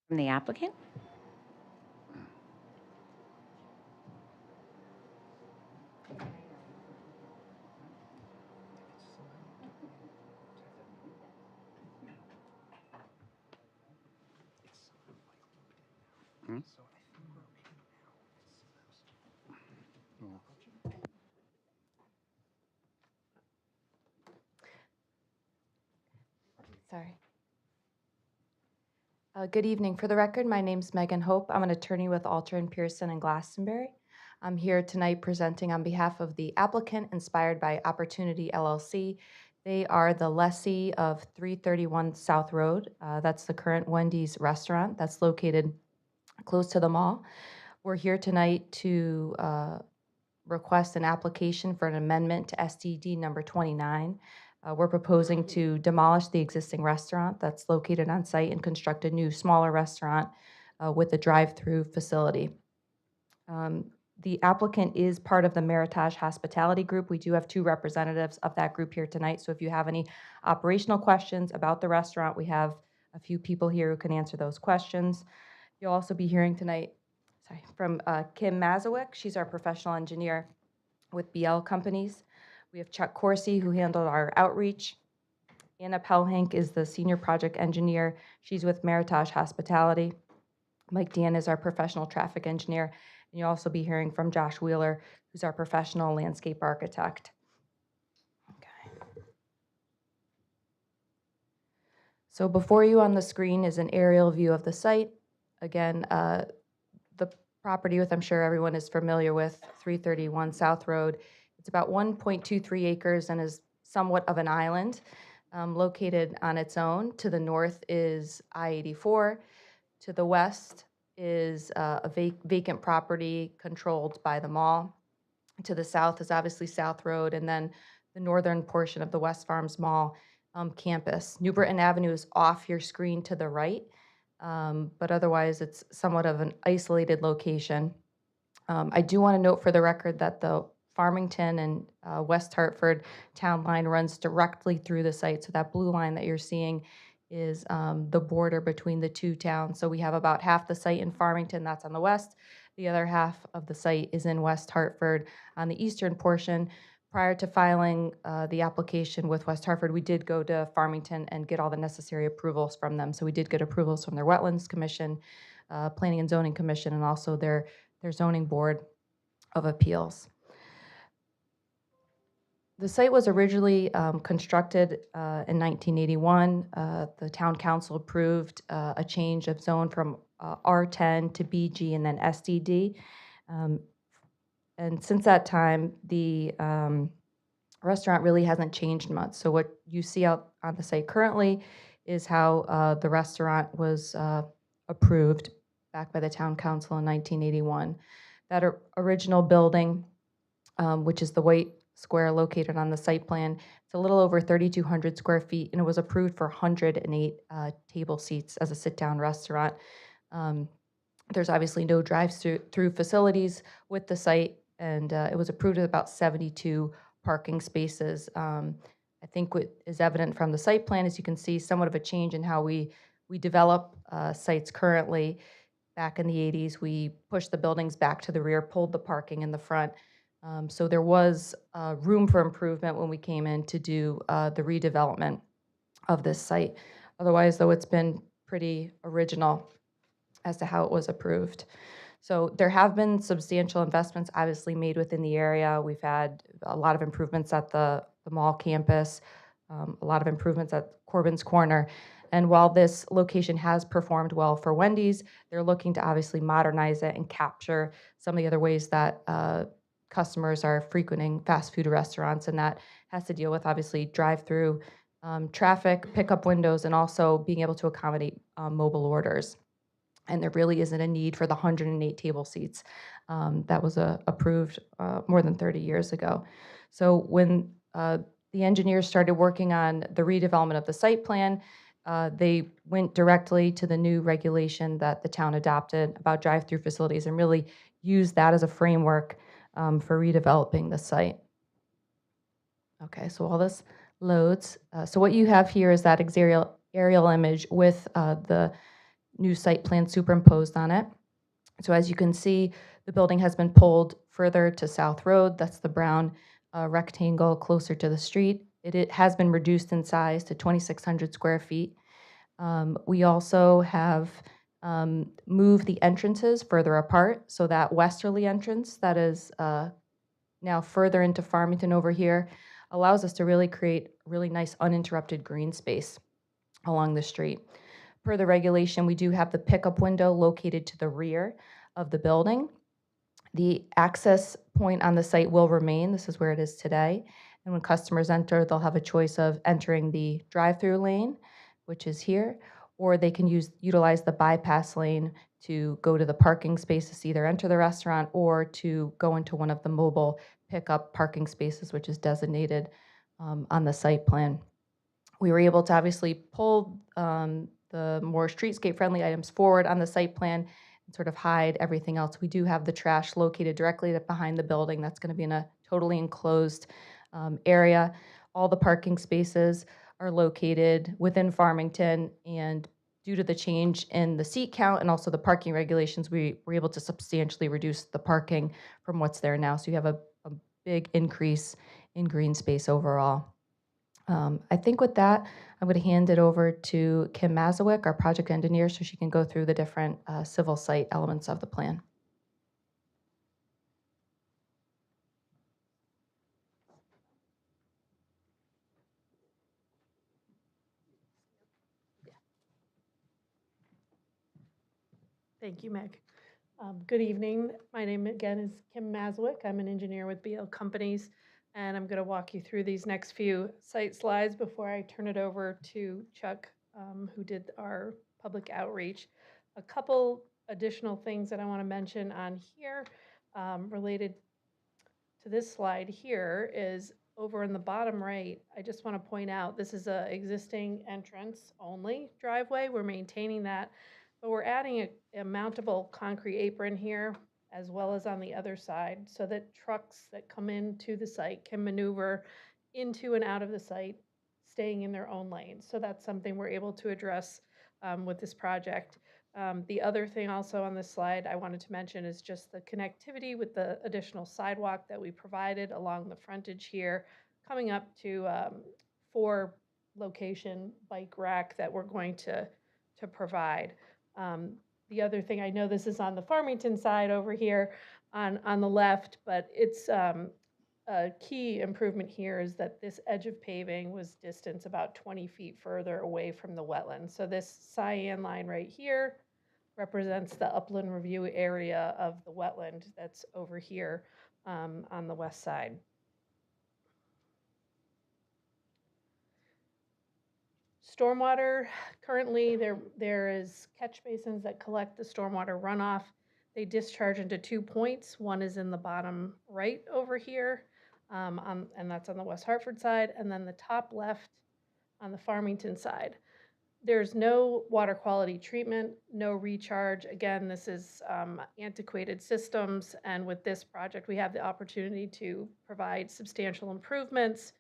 from the applicant. Sorry. Good evening. For the record, my name's Megan Hope. I'm an attorney with Alter & Pearson in Glastonbury. I'm here tonight presenting on behalf of the applicant, inspired by Opportunity LLC. They are the lessee of 331 South Road. That's the current Wendy's restaurant that's located close to the mall. We're here tonight to request an application for an amendment to SDD number 29. We're proposing to demolish the existing restaurant that's located on site and construct a new, smaller restaurant with a drive-through facility. The applicant is part of the Meritage Hospitality Group. We do have two representatives of that group here tonight, so if you have any operational questions about the restaurant, we have a few people here who can answer those questions. You'll also be hearing tonight from Kim Mazowick. She's our professional engineer with BL Companies. We have Chuck Corsi, who handled our outreach. Anna Pelhank is the senior project engineer. She's with Meritage Hospitality. Mike Dan is our professional traffic engineer. And you'll also be hearing from Josh Wheeler, who's our professional landscape architect. Okay. So before you on the screen is an aerial view of the site. Again, the property with, I'm sure everyone is familiar with, 331 South Road. It's about 1.23 acres and is somewhat of an island, located on its own. To the north is I-84. To the west is a vacant property controlled by the mall. To the south is obviously South Road, and then the northern portion of the West Farms Mall campus. New Britain Avenue is off your screen to the right, but otherwise it's somewhat of an isolated location. I do want to note for the record that the Farmington and West Hartford town line runs directly through the site. So that blue line that you're seeing is the border between the two towns. So we have about half the site in Farmington, that's on the west. The other half of the site is in West Hartford on the eastern portion. Prior to filing the application with West Hartford, we did go to Farmington and get all the necessary approvals from them. So we did get approvals from their Wetlands Commission, Planning and Zoning Commission, and also their Zoning Board of Appeals. The site was originally constructed in 1981. The town council approved a change of zone from R10 to BG and then SDD. And since that time, the restaurant really hasn't changed much. So what you see out on the site currently is how the restaurant was approved back by the town council in 1981. That original building, which is the white square located on the site plan, it's a little over 3,200 square feet, and it was approved for 108 table seats as a sit-down restaurant. There's obviously no drive-through facilities with the site, and it was approved with about 72 parking spaces. I think what is evident from the site plan is you can see somewhat of a change in how we develop sites currently. Back in the 80s, we pushed the buildings back to the rear, pulled the parking in the front. So there was room for improvement when we came in to do the redevelopment of this site. Otherwise, though, it's been pretty original as to how it was approved. So there have been substantial investments obviously made within the area. We've had a lot of improvements at the mall campus, a lot of improvements at Corbin's Corner. And while this location has performed well for Wendy's, they're looking to obviously modernize it and capture some of the other ways that customers are frequenting fast food restaurants, and that has to deal with obviously drive-through traffic, pickup windows, and also being able to accommodate mobile orders. And there really isn't a need for the 108 table seats that was approved more than 30 years ago. So when the engineers started working on the redevelopment of the site plan, they went directly to the new regulation that the town adopted about drive-through facilities and really used that as a framework for redeveloping the site. Okay, so all this loads. So what you have here is that aerial image with the new site plan superimposed on it. So as you can see, the building has been pulled further to South Road. That's the brown rectangle closer to the street. It has been reduced in size to 2,600 square feet. We also have moved the entrances further apart. So that westerly entrance that is now further into Farmington over here allows us to really create really nice uninterrupted green space along the street. Per the regulation, we do have the pickup window located to the rear of the building. The access point on the site will remain. This is where it is today. And when customers enter, they'll have a choice of entering the drive-through lane, which is here, or they can utilize the bypass lane to go to the parking spaces, either enter the restaurant or to go into one of the mobile pickup parking spaces, which is designated on the site plan. We were able to obviously pull the more streetscape-friendly items forward on the site plan and sort of hide everything else. We do have the trash located directly behind the building. That's going to be in a totally enclosed area. All the parking spaces are located within Farmington, and due to the change in the seat count and also the parking regulations, we were able to substantially reduce the parking from what's there now. So you have a big increase in green space overall. I think with that, I'm going to hand it over to Kim Mazowick, our project engineer, so she can go through the different civil site elements of the plan. Thank you, Meg. Good evening. My name again is Kim Mazowick. I'm an engineer with BL Companies, and I'm going to walk you through these next few site slides before I turn it over to Chuck, who did our public outreach. A couple additional things that I want to mention on here related to this slide here is over in the bottom right. I just want to point out this is a existing entrance only driveway. We're maintaining that, but we're adding a mountable concrete apron here as well as on the other side so that trucks that come into the site can maneuver into and out of the site, staying in their own lanes. So that's something we're able to address with this project. The other thing also on this slide I wanted to mention is just the connectivity with the additional sidewalk that we provided along the frontage here, coming up to 4 location bike rack that we're going to provide. The other thing, I know this is on the Farmington side over here on the left, but it's a key improvement here is that this edge of paving was distanced about 20 feet further away from the wetland. So this cyan line right here represents the upland review area of the wetland that's over here on the west side. Stormwater, currently there is catch basins that collect the stormwater runoff. They discharge into 2 points. One is in the bottom right over here, and that's on the West Hartford side, and then the top left on the Farmington side. There's no water quality treatment, no recharge. Again, this is antiquated systems, and with this project, we have the opportunity to provide substantial improvements.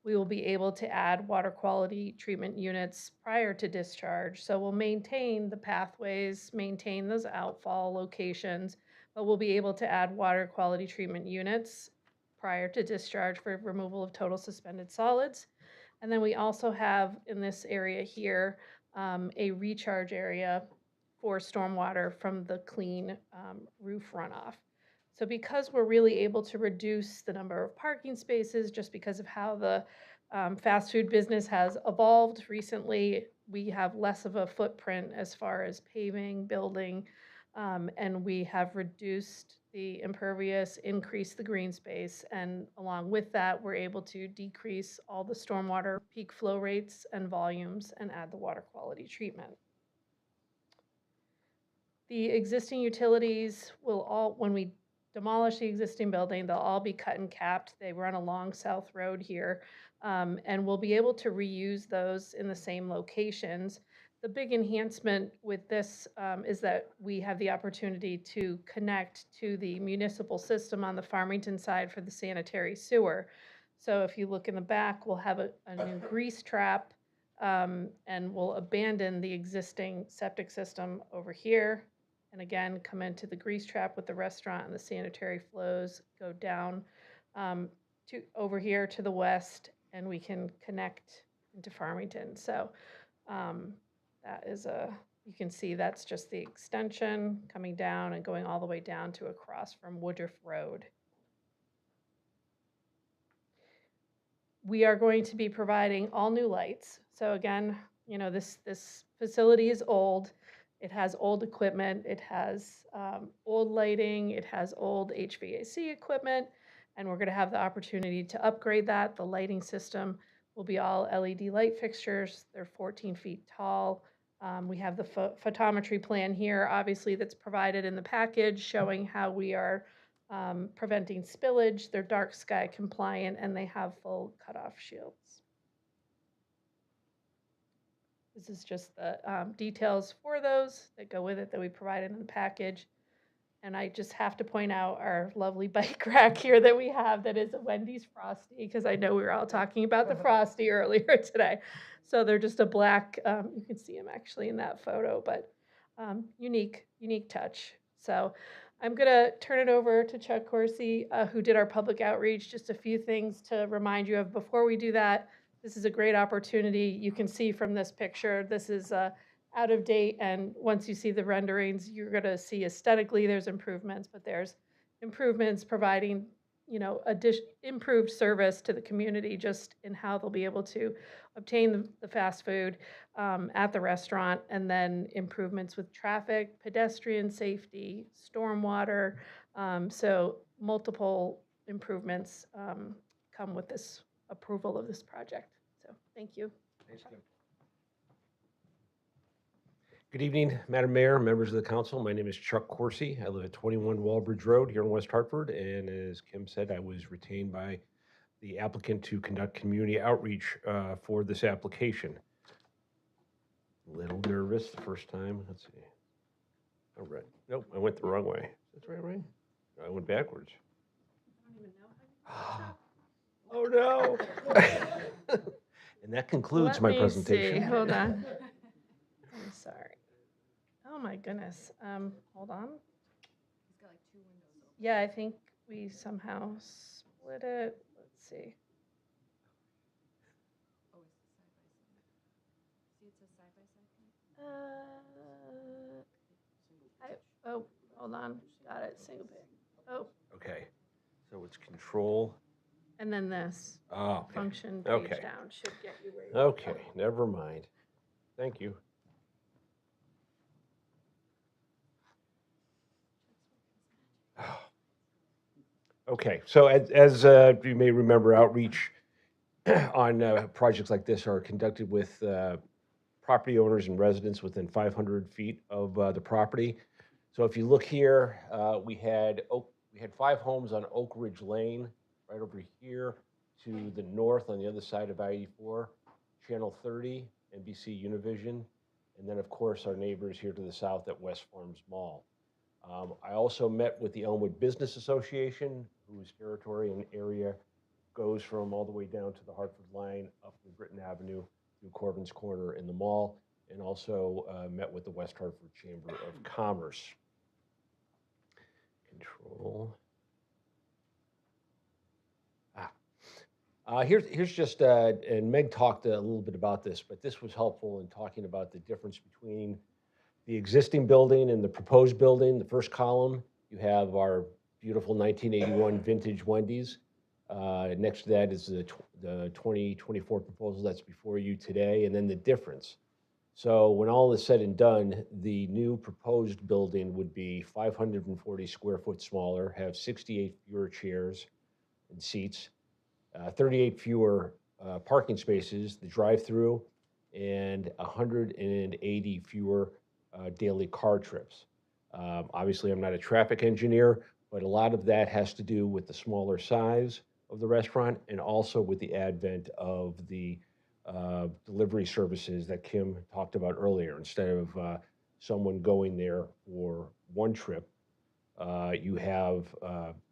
We will be able to add water quality treatment units prior to discharge. So we'll maintain the pathways, maintain those outfall locations, but we'll be able to add water quality treatment units prior to discharge for removal of total suspended solids. And then we also have in this area here a recharge area for stormwater from the clean roof runoff. So because we're really able to reduce the number of parking spaces just because of how the fast food business has evolved recently, we have less of a footprint as far as paving, building, and we have reduced the impervious, increased the green space, and along with that, we're able to decrease all the stormwater peak flow rates and volumes and add the water quality treatment. The existing utilities will all, when we demolish the existing building, they'll all be cut and capped. They run along South Road here, and we'll be able to reuse those in the same locations. The big enhancement with this is that we have the opportunity to connect to the municipal system on the Farmington side for the sanitary sewer. So if you look in the back, we'll have a new grease trap and we'll abandon the existing septic system over here. And again, come into the grease trap with the restaurant, and the sanitary flows go down to over here to the west, and we can connect into Farmington. So that is you can see that's just the extension coming down and going all the way down to across from Woodruff Road. We are going to be providing all new lights. So again, you know, this facility is old. It has old equipment. It has old lighting. It has old HVAC equipment, and we're going to have the opportunity to upgrade that. The lighting system will be all LED light fixtures. They're 14 feet tall. We have the photometry plan here, obviously, that's provided in the package, showing how we are preventing spillage. They're dark sky compliant, and they have full cutoff shields. This is just the details for those that go with it that we provided in the package. And I just have to point out our lovely bike rack here that we have that is a Wendy's Frosty, because I know we were all talking about the Frosty earlier today. So they're just a black, you can see them actually in that photo, but unique touch. So I'm going to turn it over to Chuck Corsi, who did our public outreach. Just a few things to remind you of before we do that. This is a great opportunity. You can see from this picture, this is out of date, and once you see the renderings, you're going to see aesthetically there's improvements, but there's improvements providing, you know, improved service to the community just in how they'll be able to obtain the fast food at the restaurant, and then improvements with traffic, pedestrian safety, stormwater. So multiple improvements come with this approval of this project. So thank you. Thanks, Kim. Good evening, Madam Mayor, members of the council. My name is Chuck Corsi. I live at 21 Walbridge Road here in West Hartford. And as Kim said, I was retained by the applicant to conduct community outreach for this application. A little nervous the first time. Let's see. All right. Nope, I went the wrong way. That's right, right? I went backwards. Oh, no. And that concludes my presentation. See. Hold on. I'm sorry. Oh my goodness. Hold on. He's got like 2 windows open. Yeah, I think we somehow split it. Let's see. Oh, it's the side-by-side. See, it says side-by-side. Oh, hold on. Got it. Single page. Oh, Okay, so it's control. and then this Oh, okay. function page Okay. down should get you where you Okay, never mind. Thank you. Okay, so as you may remember, outreach on projects like this are conducted with property owners and residents within 500 feet of the property. So if you look here, we had 5 homes on Oak Ridge Lane, right over here to the north on the other side of I-84, Channel 30, NBC Univision, and then of course our neighbors here to the south at West Farms Mall. I also met with the Elmwood Business Association, whose territory and area goes from all the way down to the Hartford line up to Britton Avenue through Corbin's Corner in the mall, and also met with the West Hartford Chamber of Commerce. Control. Here's just, and Meg talked a little bit about this, but this was helpful in talking about the difference between the existing building and the proposed building. The first column, you have our beautiful 1981 vintage Wendy's. Next to that is the 2024 proposal that's before you today, and then the difference. So when all is said and done, the new proposed building would be 540 square foot smaller, have 68 fewer chairs and seats, 38 fewer parking spaces, the drive-through, and 180 fewer daily car trips. Obviously, I'm not a traffic engineer, but a lot of that has to do with the smaller size of the restaurant and also with the advent of the delivery services that Kim talked about earlier. Instead of someone going there for one trip, you have,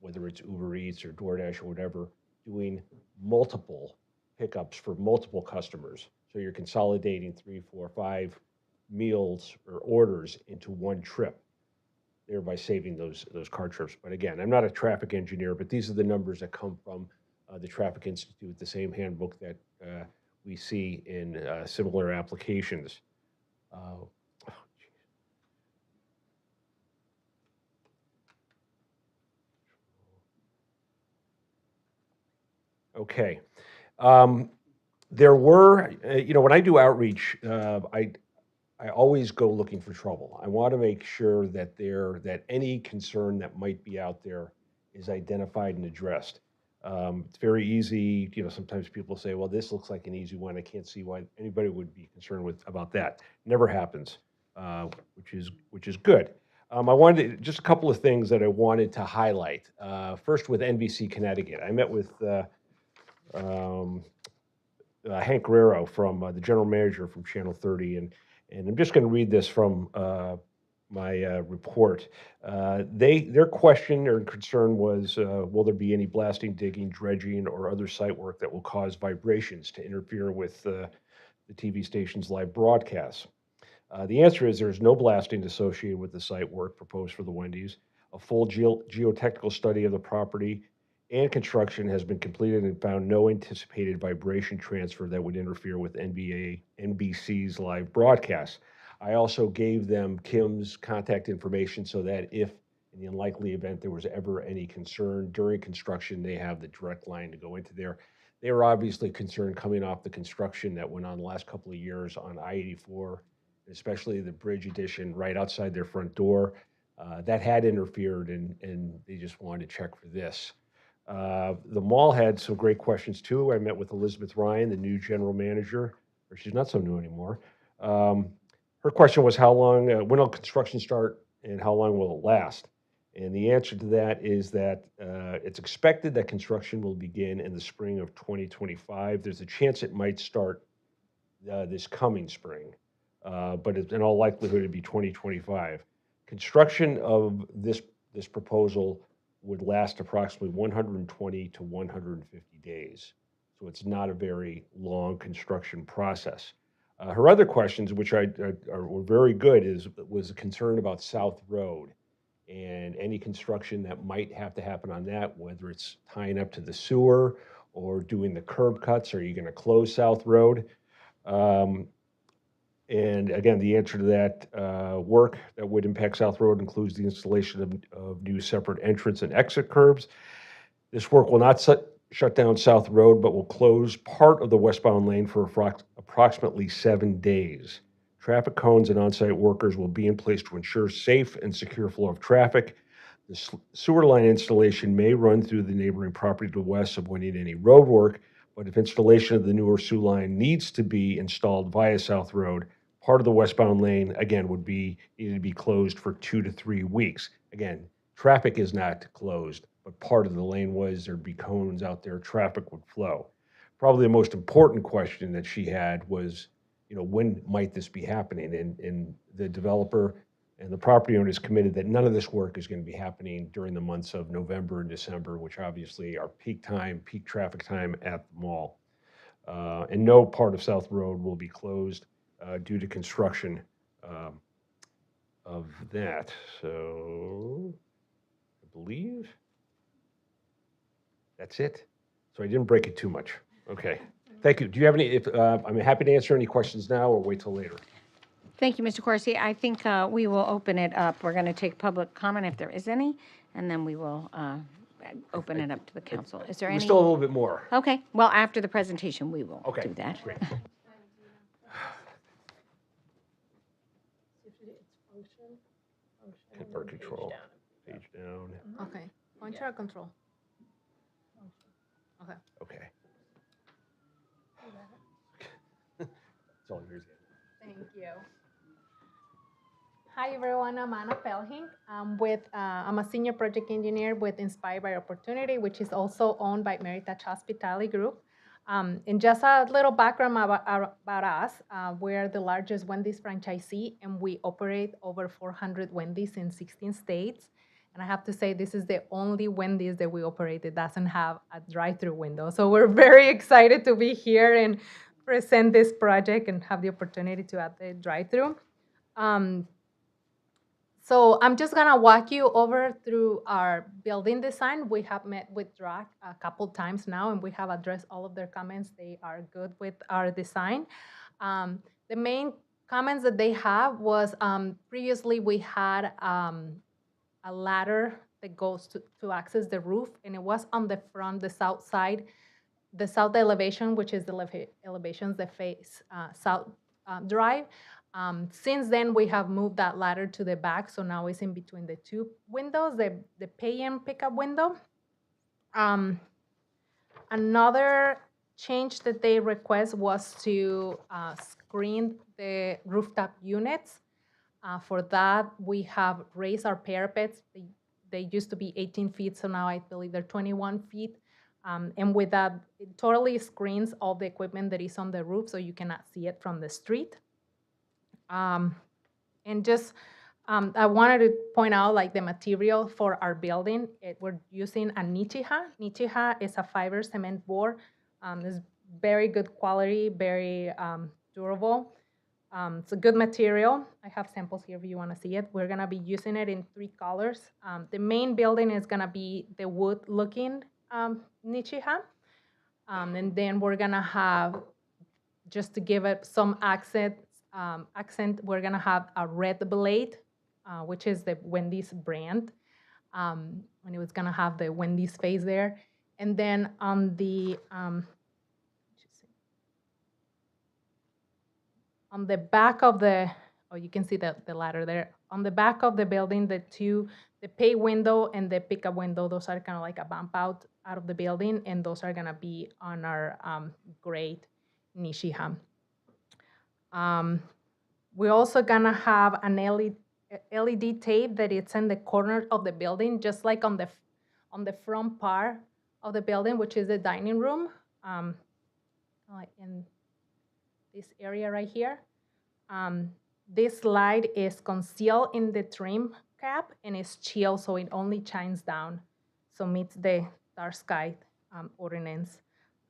whether it's Uber Eats or DoorDash or whatever, doing multiple pickups for multiple customers. So you're consolidating 3, 4, 5 meals or orders into one trip, thereby saving those car trips. But again, I'm not a traffic engineer, but these are the numbers that come from the Traffic Institute, the same handbook that we see in similar applications. Oh, geez. Okay. There were, when I do outreach, I always go looking for trouble. I want to make sure that that any concern that might be out there is identified and addressed. It's very easy, sometimes people say, well, this looks like an easy one. I can't see why anybody would be concerned about that. Never happens, which is good. I wanted just a couple of things that I wanted to highlight. First, with NBC Connecticut, I met with um, Hank Guerrero from the general manager from Channel 30, and I'm just going to read this from my report. Their question or concern was, will there be any blasting, digging, dredging, or other site work that will cause vibrations to interfere with the TV station's live broadcasts? The answer is there's no blasting associated with the site work proposed for the Wendy's. A full geotechnical study of the property and construction has been completed and found no anticipated vibration transfer that would interfere with NBC's live broadcast. I also gave them Kim's contact information so that if, in the unlikely event there was ever any concern during construction, they have the direct line to go into there. They were obviously concerned coming off the construction that went on the last couple of years on I-84, especially the bridge addition right outside their front door. That had interfered, and they just wanted to check for this. The mall had some great questions too. I met with Elizabeth Ryan, the new general manager, or she's not so new anymore. Her question was how long, when will construction start and how long will it last? And the answer to that is that it's expected that construction will begin in the spring of 2025. There's a chance it might start this coming spring, but in all likelihood, it'd be 2025. Construction of this proposal would last approximately 120 to 150 days. So it's not a very long construction process. Her other questions, which were very good, was a concern about South Road and any construction that might have to happen on that, whether it's tying up to the sewer or doing the curb cuts. Are you going to close South Road? And again, the answer to that work that would impact South Road includes the installation of new separate entrance and exit curbs. This work will not shut down South Road, but will close part of the westbound lane for approximately 7 days. Traffic cones and on-site workers will be in place to ensure safe and secure flow of traffic. The sewer line installation may run through the neighboring property to the west, avoiding any road work, but if installation of the newer sewer line needs to be installed via South Road, part of the westbound lane, again, needed to be closed for 2 to 3 weeks. Again, traffic is not closed, but part of the lane was, there'd be cones out there, traffic would flow. Probably the most important question that she had was, when might this be happening? And the developer and the property owner is committed that none of this work is going to be happening during the months of November and December, which obviously are peak traffic time at the mall. And no part of South Road will be closed due to construction of that. So I believe that's it. So I didn't break it too much. Okay. Thank you. Do you have any, I'm happy to answer any questions now or wait till later. Thank you, Mr. Corsi. I think we will open it up. We're going to take public comment if there is any, and then we will open it up to the council. Is there We any? still have a little bit more. Okay, well, after the presentation, we will Okay, do that. great. Or control. Page down. Okay. Function or control? Okay. Okay. It's all yours. Thank you. Hi everyone, I'm Anna Felhing. I'm a senior project engineer with Inspired by Opportunity, which is also owned by Meritage Hospitality Group. And just a little background about us, we're the largest Wendy's franchisee, and we operate over 400 Wendy's in 16 states. And I have to say, this is the only Wendy's that we operate that doesn't have a drive-through window. So we're very excited to be here and present this project and have the opportunity to add the drive-through. So I'm just gonna walk you over through our building design. We have met with DRAC a couple times now, and we have addressed all of their comments. They are good with our design. The main comments that they have was previously we had a ladder that goes to access the roof, and it was on the front, the south side, the south elevation, which is the elevations that face south drive. Since then, we have moved that ladder to the back, so now it's in between the two windows, the pay and pickup window. Another change that they request was to screen the rooftop units. For that, we have raised our parapets. They used to be 18 feet, so now I believe they're 21 feet. And with that, it totally screens all the equipment that is on the roof, so you cannot see it from the street. And just, I wanted to point out like the material for our building. We're using a Nichiha. Nichiha is a fiber cement board. It's very good quality, very durable. It's a good material. I have samples here if you want to see it. We're going to be using it in 3 colors. The main building is going to be the wood-looking Nichiha. And then we're going to have, just to give it some accent, we're going to have a red blade, which is the Wendy's brand. And it was going to have the Wendy's face there. And then on the back of the, oh, you can see the ladder there. On the back of the building, the pay window and the pickup window, those are kind of like a bump out of the building, and those are gonna be on our great Nichiha. We're also gonna have an LED tape that it's in the corner of the building, just like on the front part of the building, which is the dining room, like in this area right here. This light is concealed in the trim cap and is chilled, so it only shines down, so meets the dark sky ordinance.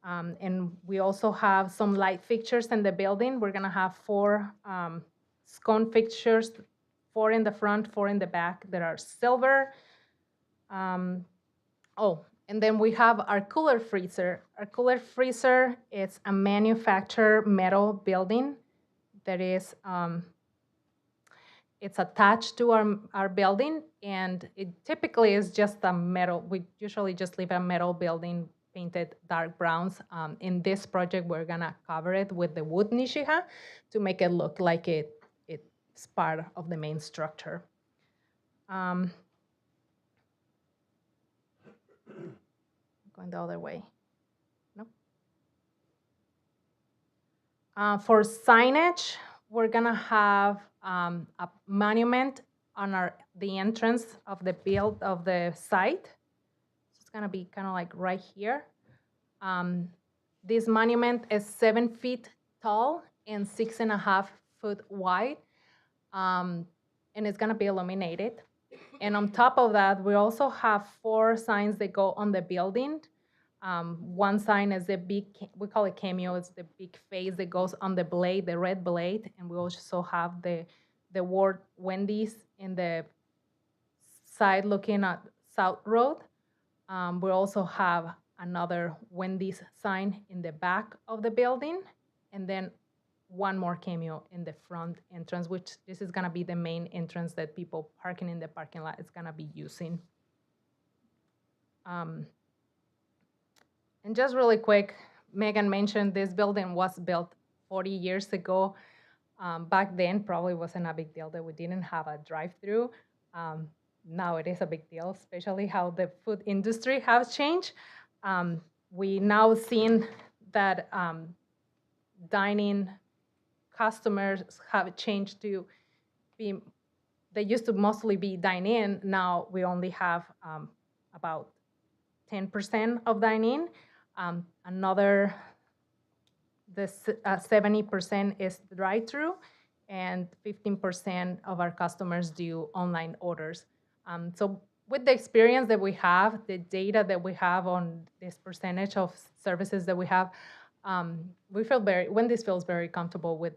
And we also have some light fixtures in the building. We're gonna have 4 scone fixtures, 4 in the front, 4 in the back that are silver. And then we have our cooler freezer. Our cooler freezer is a manufactured metal building that is, it's attached to our building, and it typically is just a metal. We usually just leave a metal building painted dark browns. In this project, we're gonna cover it with the wood Nichiha to make it look like it's part of the main structure. Going the other way. No. For signage, we're gonna have a monument on the entrance of the site. So it's gonna be kind of like right here. This monument is 7 feet tall and 6.5 foot wide, and it's gonna be illuminated. And on top of that, we also have 4 signs that go on the building. One sign is the big, we call it cameo, it's the big face that goes on the blade, the red blade. And we also have the word Wendy's in the side looking at South Road. We also have another Wendy's sign in the back of the building. And then one more cameo in the front entrance, which this is gonna be the main entrance that people parking in the parking lot is gonna be using. And just really quick, Megan mentioned this building was built 40 years ago. Back then, probably wasn't a big deal that we didn't have a drive-through. Now it is a big deal, especially how the food industry has changed. We now seen that dining customers have changed to be, they used to mostly be dine-in. Now we only have about 10% of dine-in. Another, 70% is drive-through, and 15% of our customers do online orders. So with the experience that we have, the data that we have on this percentage of services that we have, Wendy's feels very comfortable with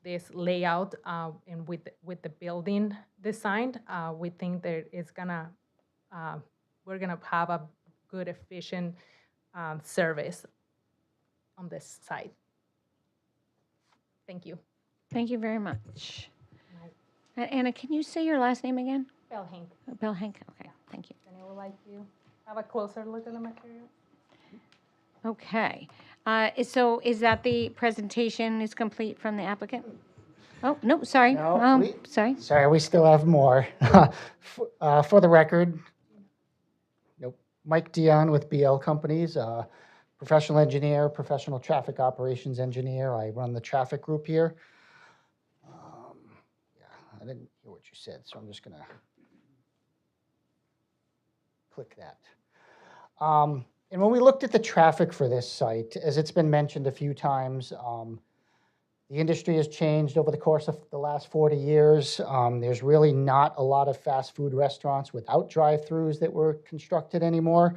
this layout and with the building designed. We think that we're gonna have a good, efficient service on this site. Thank you. Thank you very much. Anna, can you say your last name again? Bell Hank, Bill Hank? Okay, thank you. anyone would like to have a closer look at the material? Okay. So is that the presentation is complete from the applicant? Oh, no, sorry. No, Sorry. Sorry, we still have more. For the record, nope. Mike Dion with BL Companies, professional engineer, professional traffic operations engineer. I run the traffic group here. Yeah, I didn't hear what you said, so I'm just gonna click that. And when we looked at the traffic for this site, as it's been mentioned a few times, the industry has changed over the course of the last 40 years. There's really not a lot of fast food restaurants without drive-throughs that were constructed anymore.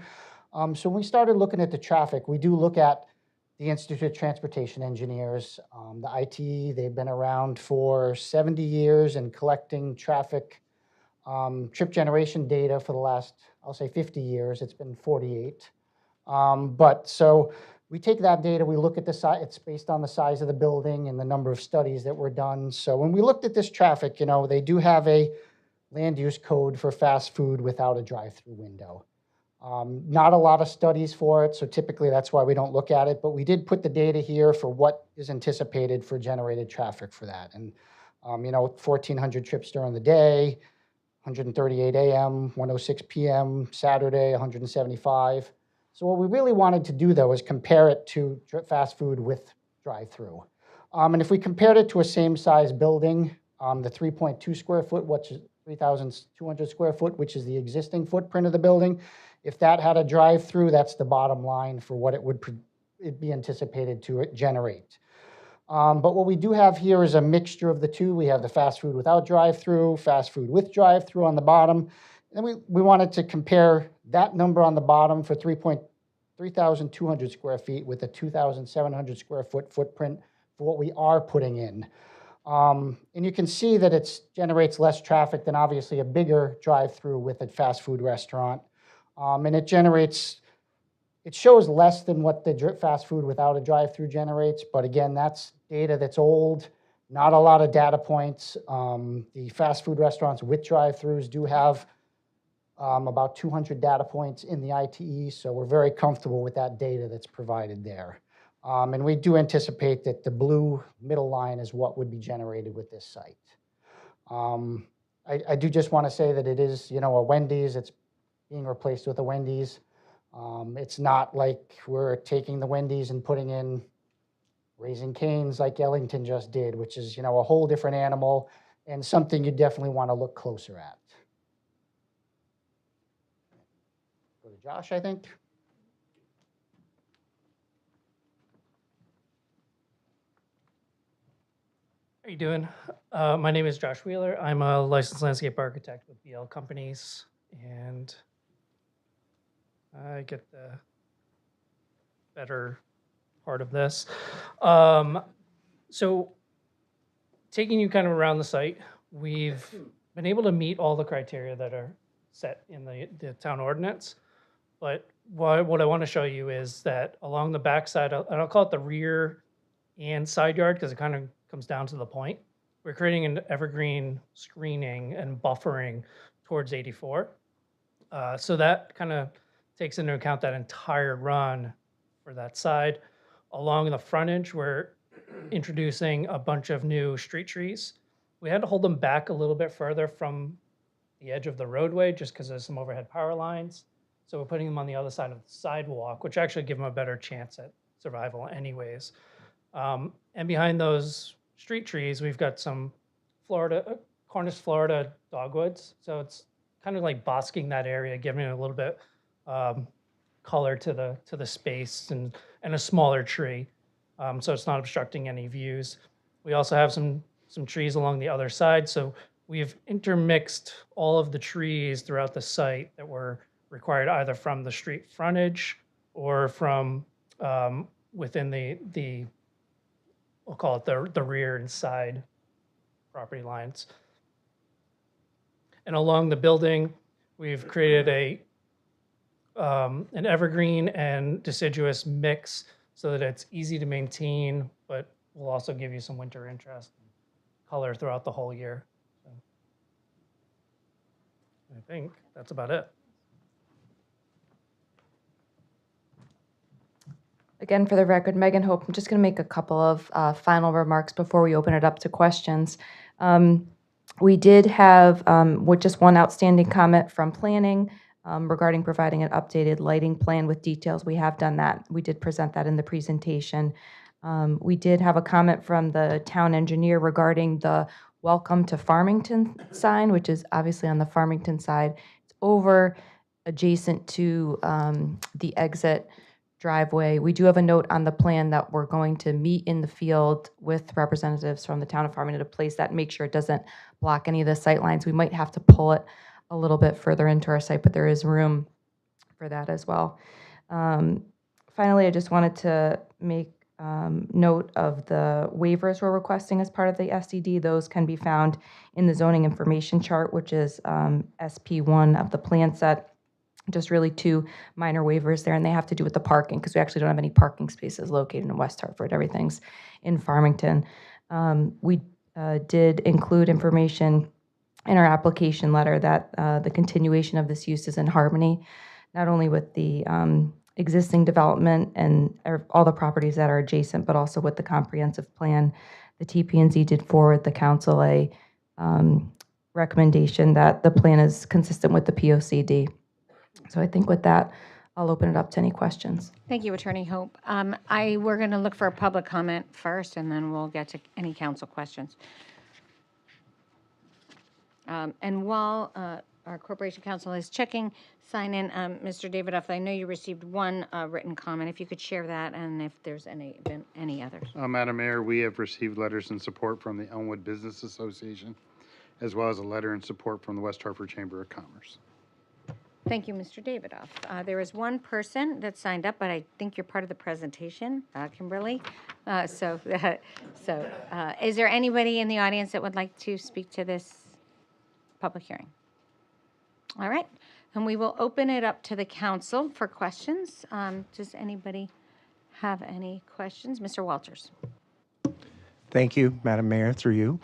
So when we started looking at the traffic, we do look at the Institute of Transportation Engineers, the ITE. They've been around for 70 years and collecting traffic trip generation data for the last, I'll say 50 years. It's been 48. But so we take that data, we look at the size, it's based on the size of the building and the number of studies that were done. So when we looked at this traffic, they do have a land use code for fast food without a drive-through window. Not a lot of studies for it, so typically that's why we don't look at it, but we did put the data here for what is anticipated for generated traffic for that. And, 1,400 trips during the day, 138 a.m., 106 p.m., Saturday, 175. So what we really wanted to do, though, is compare it to fast food with drive-through. And if we compared it to a same-size building, the 3.2 square foot, which is 3,200 square foot, which is the existing footprint of the building, if that had a drive-through, that's the bottom line for what it'd be anticipated to generate. But what we do have here is a mixture of the two. We have the fast food without drive-through, fast food with drive-through on the bottom. And we wanted to compare that number on the bottom for 3,200 square feet with a 2,700 square foot footprint for what we are putting in. And you can see that it generates less traffic than obviously a bigger drive-through with a fast food restaurant. And it shows less than what the fast food without a drive-through generates. But again, that's data that's old, not a lot of data points. The fast food restaurants with drive-throughs do have about 200 data points in the ITE, so we're very comfortable with that data that's provided there. And we do anticipate that the blue middle line is what would be generated with this site. I do just want to say that it is, a Wendy's. It's being replaced with a Wendy's. It's not like we're taking the Wendy's and putting in Raising Cane's like Ellington just did, which is, a whole different animal and something you definitely want to look closer at. Go to Josh, I think. How are you doing? My name is Josh Wheeler. I'm a licensed landscape architect with BL Companies, and I get the better part of this. So taking you kind of around the site, we've been able to meet all the criteria that are set in the town ordinance. But what I want to show you is that along the backside, and I'll call it the rear and side yard because it kind of comes down to the point, we're creating an evergreen screening and buffering towards 84. So that kind of takes into account that entire run for that side. Along the frontage, we're introducing a bunch of new street trees. We had to hold them back a little bit further from the edge of the roadway just because there's some overhead power lines. So we're putting them on the other side of the sidewalk, which actually give them a better chance at survival anyways. And behind those street trees, we've got some Cornish Florida dogwoods. So it's kind of like bosking that area, giving it a little bit color to the space and a smaller tree. So it's not obstructing any views. We also have some trees along the other side. So we've intermixed all of the trees throughout the site that were required either from the street frontage or from within we'll call it the rear and side property lines. And along the building, we've created an evergreen and deciduous mix so that it's easy to maintain, but will also give you some winter interest and color throughout the whole year. So I think that's about it. Again, for the record, Megan Hope, I'm just going to make a couple of final remarks before we open it up to questions. We did have with just one outstanding comment from planning regarding providing an updated lighting plan with details. We have done that. We did present that in the presentation. We did have a comment from the town engineer regarding the welcome to Farmington sign, which is obviously on the Farmington side. It's over adjacent to the exit driveway. We do have a note on the plan that we're going to meet in the field with representatives from the town of Farmington to place that, make sure it doesn't block any of the sight lines. We might have to pull it a little bit further into our site, but there is room for that as well. Finally, I just wanted to make note of the waivers we're requesting as part of the SDD. Those can be found in the zoning information chart, which is SP1 of the plan set. Just really two minor waivers there, and they have to do with the parking, because we actually don't have any parking spaces located in West Hartford. Everything's in Farmington. We did include information in our application letter that the continuation of this use is in harmony, not only with the existing development and all the properties that are adjacent, but also with the comprehensive plan. The TP&Z did forward the council a recommendation that the plan is consistent with the POCD. So I think with that, I'll open it up to any questions. Thank you, Attorney Hope. We're going to look for a public comment first, and then we'll get to any council questions. And while our Corporation Council is checking, sign in, Mr. Davidoff, I know you received one written comment. If you could share that, and if there's any others. Madam Mayor, we have received letters in support from the Elmwood Business Association, as well as a letter in support from the West Hartford Chamber of Commerce. Thank you, Mr. Davidoff. There is one person that signed up, but I think you're part of the presentation, Kimberly. Is there anybody in the audience that would like to speak to this public hearing? All right, and we will open it up to the council for questions. Does anybody have any questions? Mr. Walters. Thank you, Madam Mayor, through you.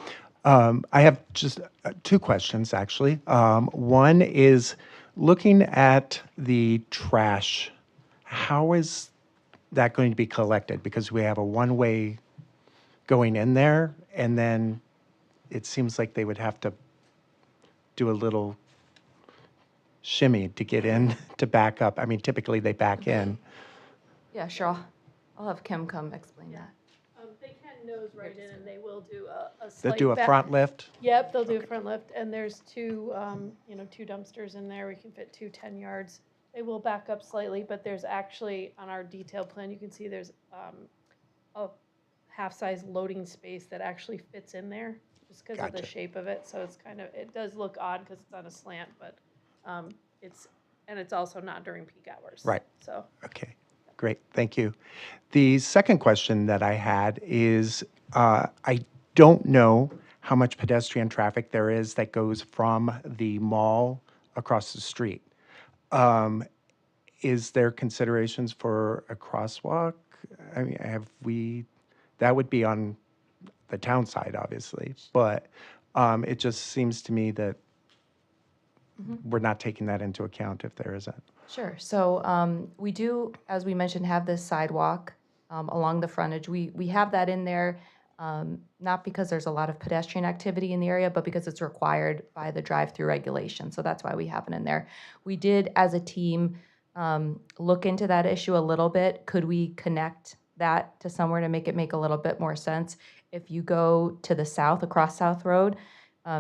I have just two questions, actually. One is, looking at the trash, how is that going to be collected? Because we have a one-way going in there, and then it seems like they would have to do a little shimmy to get in to back up. I mean, typically they back in. Yeah, sure. I'll have Kim come explain that. They can nose right in, and they will do a They'll slight do a back. front lift? Yep, they'll do a front lift, and there's two dumpsters in there. We can fit 2 10 yards. They will back up slightly, but there's actually, on our detailed plan, you can see there's a half-size loading space that actually fits in there, just because of the Gotcha. shape of it. So it's it does look odd because it's on a slant, but it's also not during peak hours. Right. So. Okay, great, thank you. The second question that I had is, I don't know how much pedestrian traffic there is that goes from the mall across the street. Is there considerations for a crosswalk? I mean, that would be on the town side, obviously, but it just seems to me that we're not taking that into account if there isn't. Sure. So we do, as we mentioned, have this sidewalk along the frontage. We have that in there, not because there's a lot of pedestrian activity in the area, but because it's required by the drive-through regulation. So that's why we have it in there. We did, as a team, look into that issue a little bit. Could we connect that to somewhere to make it make a little bit more sense? If you go to the south, across South Road,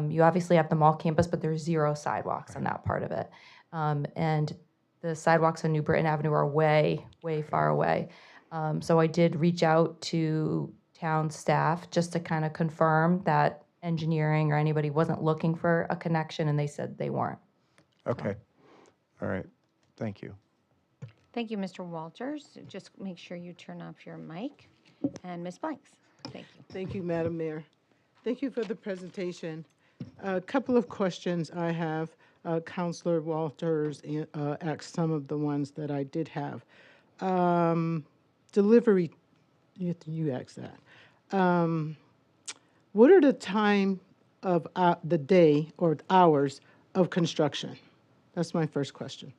you obviously have the mall campus, but there's 0 sidewalks on that part of it. And the sidewalks on New Britain Avenue are way, way far away. So I did reach out to town staff just to kind of confirm that engineering or anybody wasn't looking for a connection, and they said they weren't. Okay, all right, thank you. Thank you, Mr. Walters. Just make sure you turn off your mic. And Ms. Blanks, thank you. Thank you, Madam Mayor. Thank you for the presentation. A couple of questions I have. Councilor Walters asked some of the ones that I did have. Delivery, you asked that. What are the time of the day or hours of construction? That's my first question.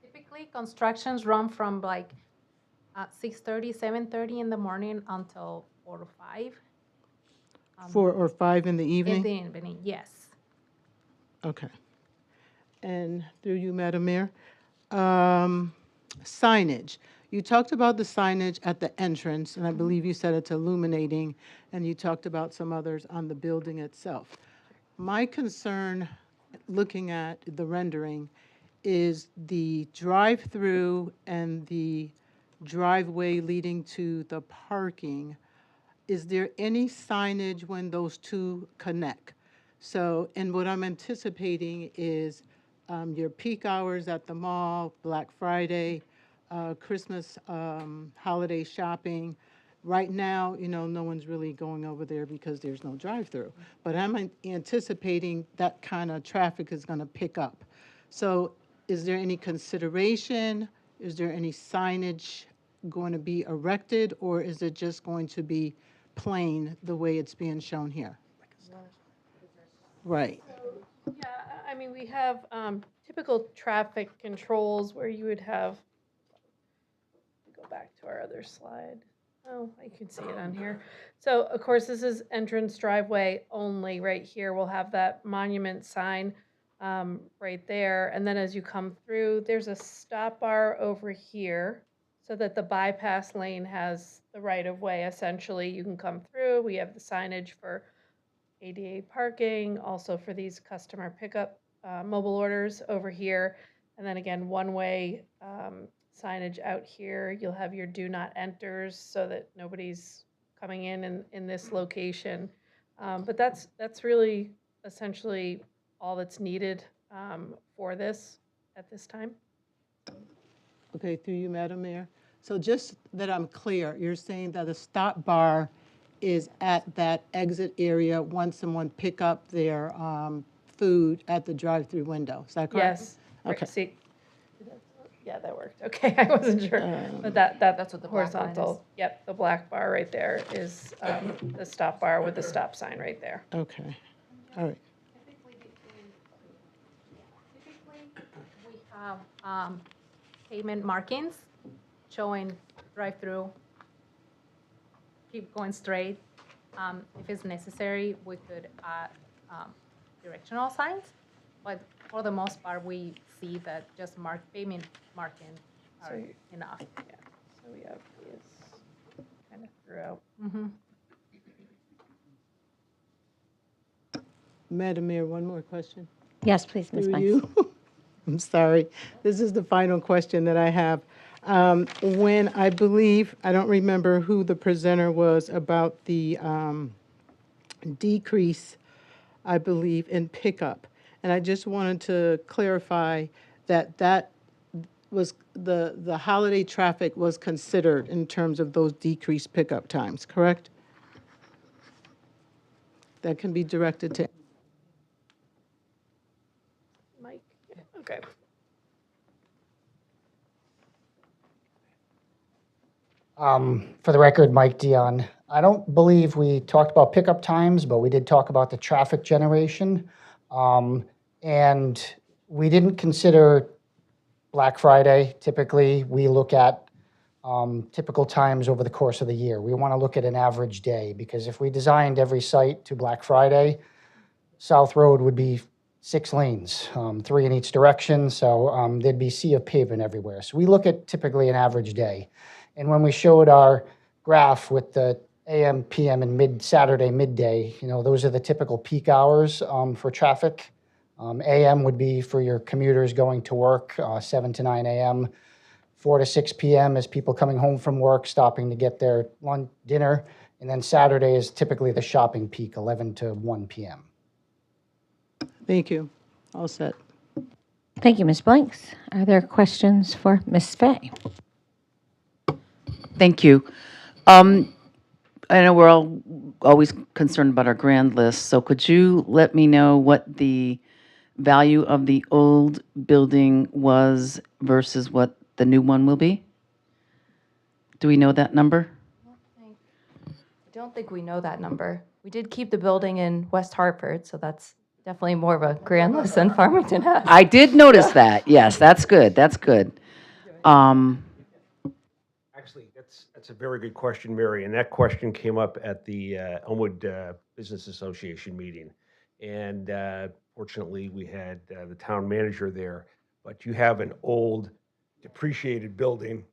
Typically, constructions run from like 6:30, 7:30 in the morning until 4 to 5. 4 or 5 in the In evening? the evening, yes. Okay. And through you, Madam Mayor, signage. You talked about the signage at the entrance, and I believe you said it's illuminating, and you talked about some others on the building itself. My concern, looking at the rendering, is the drive-through and the driveway leading to the parking. Is there any signage when those two connect? So, and what I'm anticipating is your peak hours at the mall, Black Friday, Christmas holiday shopping. Right now, no one's really going over there because there's no drive-through. But I'm anticipating that kind of traffic is going to pick up. So is there any consideration? Is there any signage going to be erected, or is it just going to be plain the way it's being shown here? Right. Yeah, I mean, we have typical traffic controls where you would have, go back to our other slide. Oh, I can see it on here. So, of course, this is entrance driveway only right here. We'll have that monument sign right there. And then as you come through, there's a stop bar over here so that the bypass lane has the right of way. Essentially, you can come through. We have the signage for ADA parking, also for these customer pickup mobile orders over here. And then again, one-way signage out here. You'll have your do not enters so that nobody's coming in this location. But that's really essentially all that's needed for this at this time. Okay, through you, Madam Mayor. So just that I'm clear, you're saying that a stop bar is at that exit area once someone pick up their food at the drive-through window. Is that correct? Yes. Okay. See, yeah, that worked. Okay, I wasn't sure. But that's what the black line is. horizontal. Yep, the black bar right there is the stop bar with the stop sign right there. Okay, all right. Typically, we have pavement markings showing drive-through, keep going straight. If it's necessary, we could add directional signs, but for the most part, we see that just pavement markings are enough. Yeah, so we have these kind of throughout. Madam Mayor, one more question. Yes, please, Ms. Through Blanks. you. I'm sorry. This is the final question that I have. When I believe, I don't remember who the presenter was about the decrease, I believe, in pickup. And I just wanted to clarify that that was the holiday traffic was considered in terms of those decreased pickup times, correct? That can be directed to. Mike, yeah, okay. For the record, Mike Dion. I don't believe we talked about pickup times, but we did talk about the traffic generation. And we didn't consider Black Friday. Typically, we look at typical times over the course of the year. We want to look at an average day, because if we designed every site to Black Friday, South Road would be 6 lanes, 3 in each direction, so there'd be a sea of pavement everywhere. So we look at typically an average day. And when we showed our graph with the AM, PM, and Saturday midday, those are the typical peak hours for traffic. AM would be for your commuters going to work, 7 to 9 a.m., 4 to 6 p.m. is people coming home from work, stopping to get their lunch, dinner, and then Saturday is typically the shopping peak, 11 to 1 p.m. Thank you. All set. Thank you, Ms. Blanks. Are there questions for Ms. Fay? Thank you. I know we're all always concerned about our grand list, so could you let me know what the value of the old building was versus what the new one will be? Do we know that number? I don't think we know that number. We did keep the building in West Hartford, so that's definitely more of a grand list than Farmington has. I did notice that. Yes, that's good. That's good. Actually, that's a very good question, Mary, and that question came up at the Elmwood Business Association meeting. And fortunately, we had the town manager there, but you have an old depreciated building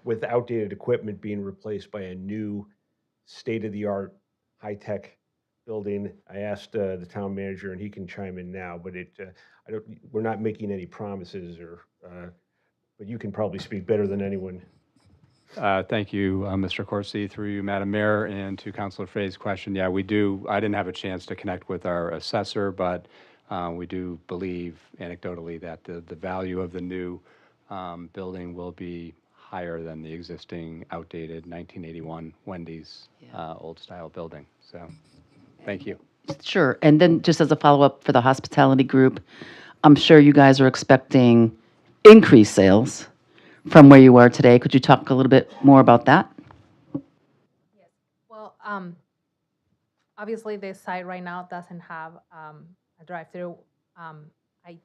with outdated equipment being replaced by a new state-of-the-art, high-tech building. I asked the town manager, and he can chime in now, but we're not making any promises but you can probably speak better than anyone. Thank you, Mr. Corsi, through you, Madam Mayor, and to Councilor Frey's question. Yeah, we do. I didn't have a chance to connect with our assessor, but we do believe anecdotally that the value of the new building will be higher than the existing outdated 1981 Wendy's old-style building. So, thank you. Sure. And then just as a follow-up for the hospitality group, I'm sure you guys are expecting increased sales from where you are today. Could you talk a little bit more about that? Well, obviously this site right now doesn't have a drive-through. Do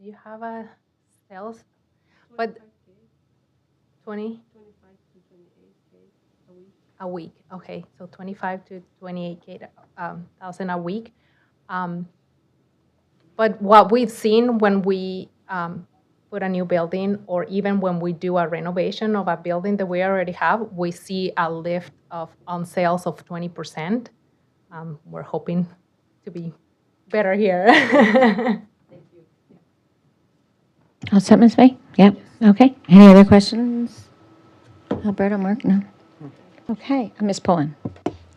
you have a sales? But 20? A week, okay, so 25 to 28K thousand a week. But what we've seen when we put a new building, or even when we do a renovation of a building that we already have, we see a lift on sales of 20%. We're hoping to be better here. All set, Ms. Fay? Yep. Okay. Any other questions? Alberto, Mark? No? Okay. Ms. Pullen?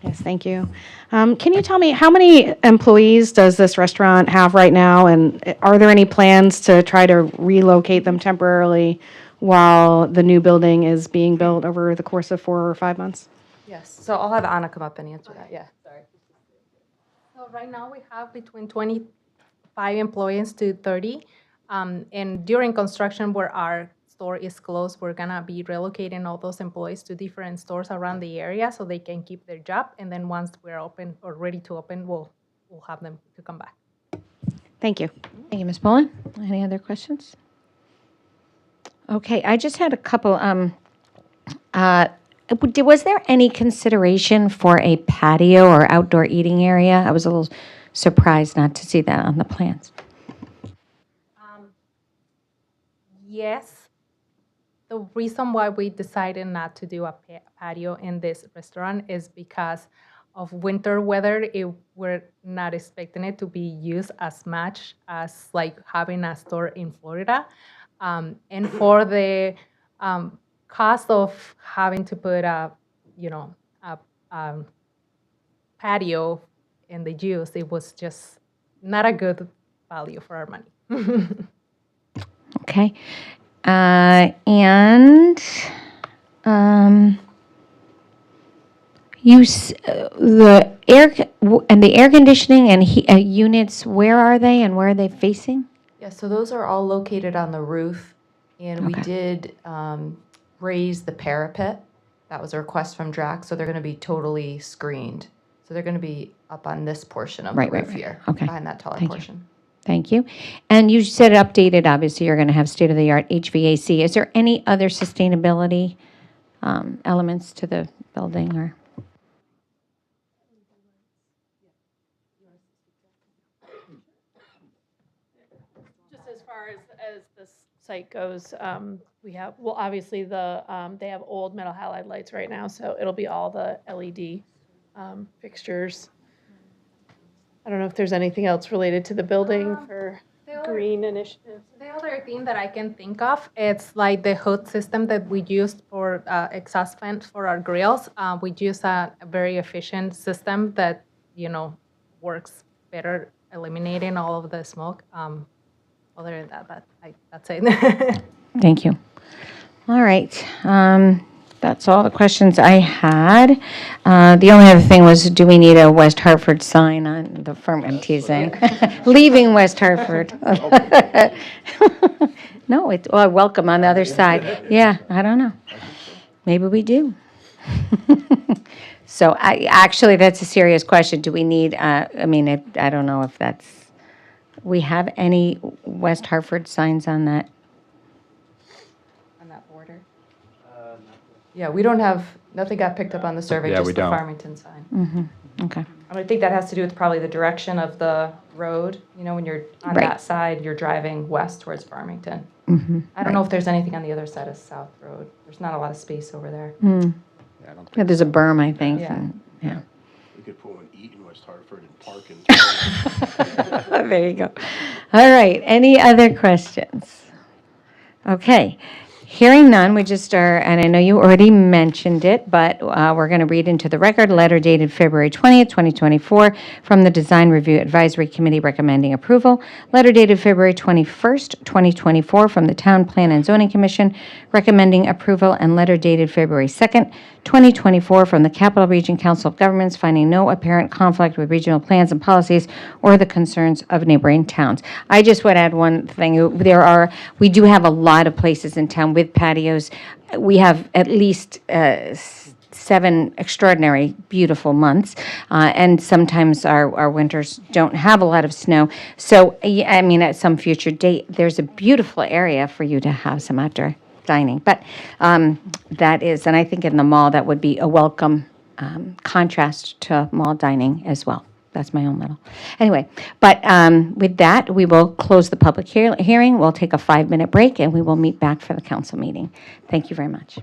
Yes, thank you. Can you tell me, how many employees does this restaurant have right now? And are there any plans to try to relocate them temporarily while the new building is being built over the course of 4 or 5 months? Yes, so I'll have Anna come up and answer that, yeah. Sorry. So right now we have between 25 employees to 30. And during construction where our store is closed, we're gonna be relocating all those employees to different stores around the area so they can keep their job. And then once we're open or ready to open, we'll have them to come back. Thank you. Thank you, Ms. Pullen. Any other questions? Okay, I just had a couple. Was there any consideration for a patio or outdoor eating area? I was a little surprised not to see that on the plans. Yes. The reason why we decided not to do a patio in this restaurant is because of winter weather. We're not expecting it to be used as much as like having a store in Florida. And for the cost of having to put a patio in the use, it was just not a good value for our money. Okay. And the air conditioning and units, where are they and where are they facing? Yeah, so those are all located on the roof, and we Okay. did raise the parapet. That was a request from Drax, so they're going to be totally screened. So they're going to be up on this portion of Right, the right, roof right. here, Okay. behind that taller Thank you. portion. Thank you. And you said updated, obviously, you're going to have state-of-the-art HVAC. Is there any other sustainability elements to the building or? Just as far as this site goes, we have, well, obviously they have old metal halide lights right now, so it'll be all the LED fixtures. I don't know if there's anything else related to the building for green initiatives. The other thing that I can think of, it's like the hood system that we used for exhaust vent for our grills. We use a very efficient system that, works better eliminating all of the smoke. Other than that, that's it. Thank you. All right. That's all the questions I had. The only other thing was, do we need a West Hartford sign on the firm? I'm teasing. Leaving West Hartford. No, it's, well, welcome on the other side. Yeah, I don't know. Maybe we do. So actually, that's a serious question. Do we need, I mean, I don't know if that's, we have any West Hartford signs on that? On that border? Yeah, we don't have, nothing got picked up on the survey, Yeah, just we the don't. Farmington sign. Okay. And I think that has to do with probably the direction of the road. You know, when you're on Right. that side, you're driving west towards Farmington. Mm-hmm. I don't know if there's anything on the other side of South Road. There's not a lot of space over there. Yeah, I don't Yeah, think there's a berm, I think. Yeah. and- Yeah. We could put one eat in West Hartford and park in. There you go. All right, any other questions? Okay, hearing none, we just are, and I know you already mentioned it, but we're going to read into the record, letter dated February 20th, 2024, from the Design Review Advisory Committee recommending approval. Letter dated February 21st, 2024, from the Town Plan and Zoning Commission recommending approval, and letter dated February 2nd, 2024, from the Capital Region Council of Governments finding no apparent conflict with regional plans and policies or the concerns of neighboring towns. I just would add one thing. We do have a lot of places in town with patios. We have at least 7 extraordinary, beautiful months, and sometimes our winters don't have a lot of snow. So, I mean, at some future date, there's a beautiful area for you to have some outdoor dining. But that is, and I think in the mall, that would be a welcome contrast to mall dining as well. That's my own little. Anyway, but with that, we will close the public hearing. We'll take a 5-minute break, and we will meet back for the council meeting. Thank you very much.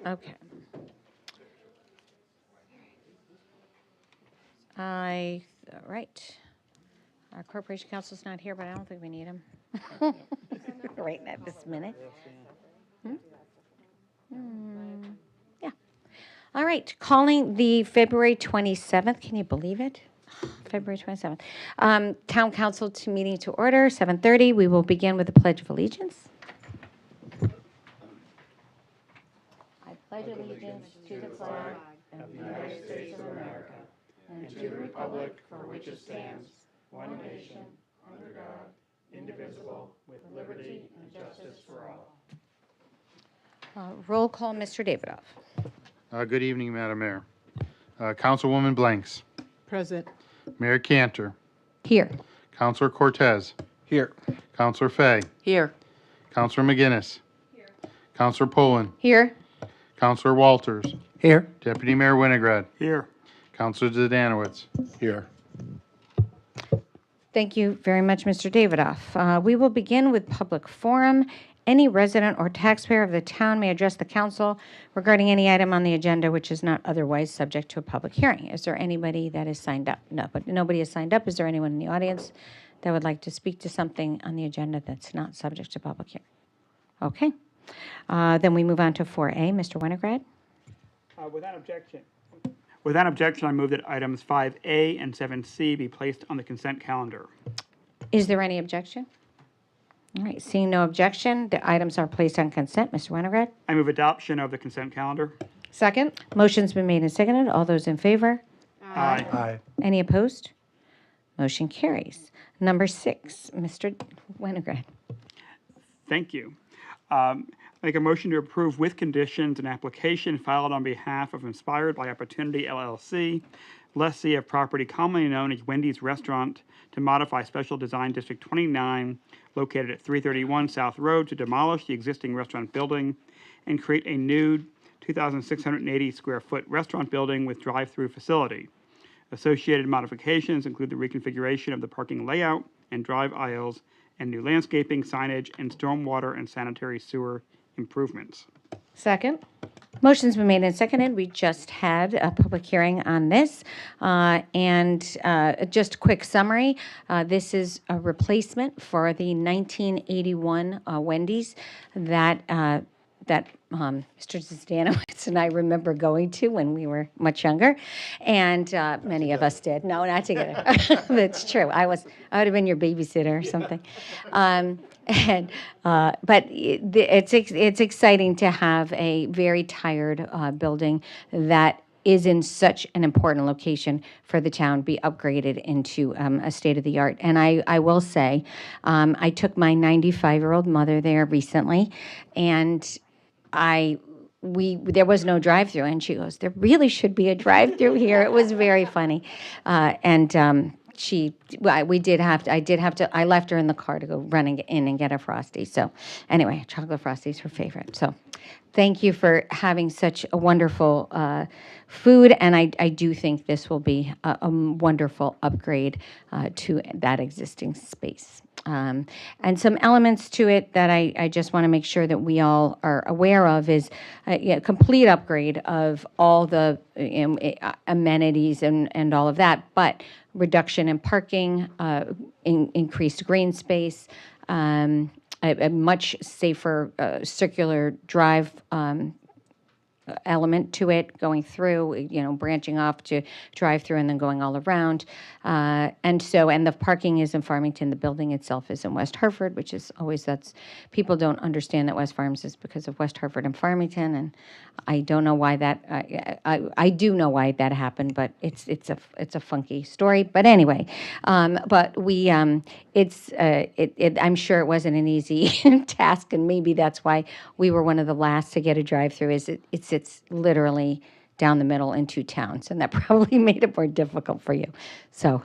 Okay. All right. Our Corporation Council's not here, but I don't think we need him. Right at this minute. Yeah. All right, calling the February 27th, can you believe it? February 27th. Town Council to meeting to order, 7:30. We will begin with the Pledge of Allegiance. I pledge allegiance to the flag of the United States of America and to the republic for which it stands, one nation, under God, indivisible, with liberty and justice for all. Roll call, Mr. Davidoff. Good evening, Madam Mayor. Councilwoman Blanks. Present. Mayor Cantor. Here. Councilor Cortez. Here. Councilor Fay. Here. Councilor McGinnis. Here. Councilor Pullen. Here. Councilor Walters. Here. Deputy Mayor Winograd. Here. Councilor Zdanowitz. Here. Thank you very much, Mr. Davidoff. We will begin with public forum. Any resident or taxpayer of the town may address the council regarding any item on the agenda which is not otherwise subject to a public hearing. Is there anybody that is signed up? No, but nobody is signed up. Is there anyone in the audience that would like to speak to something on the agenda that's not subject to public hearing? Okay. Then we move on to 4A. Mr. Winograd? Without objection, I move that items 5A and 7C be placed on the consent calendar. Is there any objection? All right, seeing no objection, the items are placed on consent. Mr. Winograd? I move adoption of the consent calendar. Second? Motion's been made and seconded. All those in favor? Aye. Aye. Any opposed? Motion carries. Number 6, Mr. Winograd. Thank you. Make a motion to approve with conditions an application filed on behalf of Inspired by Opportunity LLC, lessee of property commonly known as Wendy's Restaurant, to modify Special Design District 29, located at 331 South Road, to demolish the existing restaurant building and create a new 2,680 square foot restaurant building with drive-through facility. Associated modifications include the reconfiguration of the parking layout and drive aisles and new landscaping, signage, and stormwater and sanitary sewer improvements. Second? Motion's been made and seconded. We just had a public hearing on this. Just a quick summary, this is a replacement for the 1981 Wendy's that Mr. Zdanowitz and I remember going to when we were much younger, and many of us did. No, not together. That's true. I would have been your babysitter or something. But it's exciting to have a very tired building that is in such an important location for the town be upgraded into a state-of-the-art. And I will say, I took my 95-year-old mother there recently, and there was no drive-through, and she goes, "There really should be a drive-through here." It was very funny, I left her in the car to go running in and get a Frosty. So anyway, chocolate Frosty's her favorite. So thank you for having such a wonderful food, and I do think this will be a wonderful upgrade to that existing space. And some elements to it that I just want to make sure that we all are aware of is a complete upgrade of all the amenities and all of that, but reduction in parking, increased green space, a much safer circular drive element to it, going through, branching off to drive through and then going all around. And the parking is in Farmington. The building itself is in West Hartford, which is always, people don't understand that West Farms is because of West Hartford and Farmington. And I don't know why that, I do know why that happened, but it's a funky story. But anyway, but we, I'm sure it wasn't an easy task, and maybe that's why we were one of the last to get a drive-through. It sits literally down the middle in two towns, and that probably made it more difficult for you. So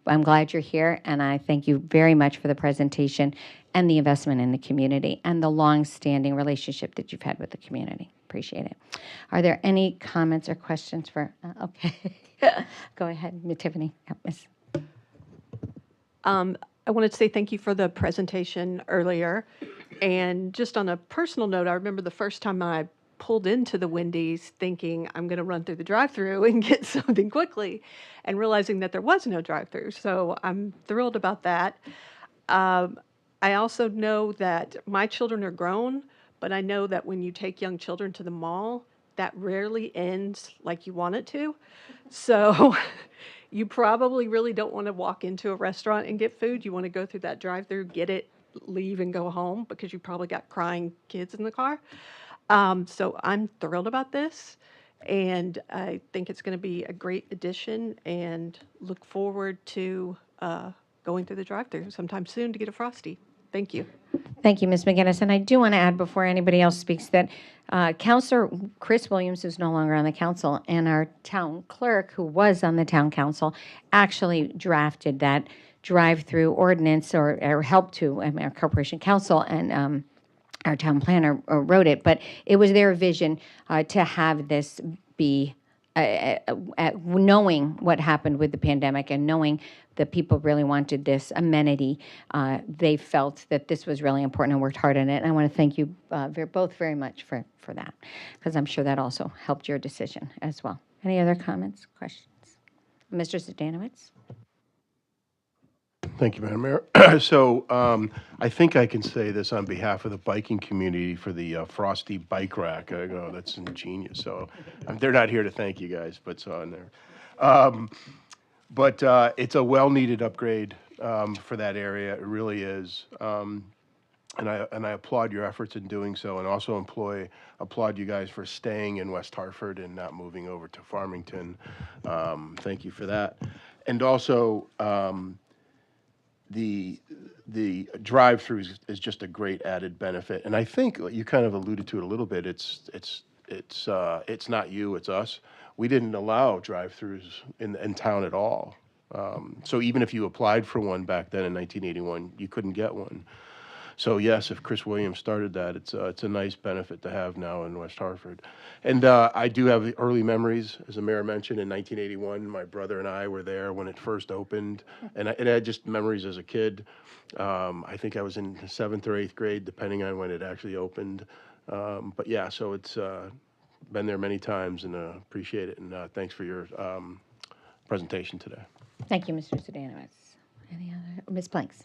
I'm glad you're here, and I thank you very much for the presentation and the investment in the community and the long-standing relationship that you've had with the community. Appreciate it. Are there any comments or questions for, okay. Go ahead, Tiffany. Yeah, miss. I wanted to say thank you for the presentation earlier. And just on a personal note, I remember the first time I pulled into the Wendy's thinking I'm going to run through the drive-through and get something quickly, and realizing that there was no drive-through. So I'm thrilled about that. I also know that my children are grown, but I know that when you take young children to the mall, that rarely ends like you want it to. So you probably really don't want to walk into a restaurant and get food. You want to go through that drive-through, get it, leave, and go home because you probably got crying kids in the car. So I'm thrilled about this, and I think it's going to be a great addition, and look forward to going through the drive-through sometime soon to get a Frosty. Thank you. Thank you, Ms. McGinnis. And I do want to add before anybody else speaks that Councilor Chris Williams is no longer on the council, and our town clerk, who was on the town council, actually drafted that drive-through ordinance or helped to, our corporation council, and our town planner wrote it. But it was their vision to have this be, knowing what happened with the pandemic and knowing that people really wanted this amenity, they felt that this was really important and worked hard on it. And I want to thank you both very much for that, because I'm sure that also helped your decision as well. Any other comments, questions? Mr. Zdanowitz? Thank you, Madam Mayor. So I think I can say this on behalf of the biking community for the Frosty bike rack. I go, that's ingenious. So they're not here to thank you guys, but it's on there. But it's a well-needed upgrade for that area. It really is. And I applaud your efforts in doing so, and also applaud you guys for staying in West Hartford and not moving over to Farmington. Thank you for that. And also, the drive-through is just a great added benefit. And I think you kind of alluded to it a little bit. It's not you, it's us. We didn't allow drive-throughs in town at all. So even if you applied for one back then in 1981, you couldn't get one. So yes, if Chris Williams started that, it's a nice benefit to have now in West Hartford. And I do have the early memories, as the mayor mentioned, in 1981, my brother and I were there when it first opened. And it had just memories as a kid. I think I was in 7th or 8th grade, depending on when it actually opened. But yeah, so it's been there many times, and appreciate it. And thanks for your presentation today. Thank you, Mr. Zdanowitz. Any other? Ms. Planks?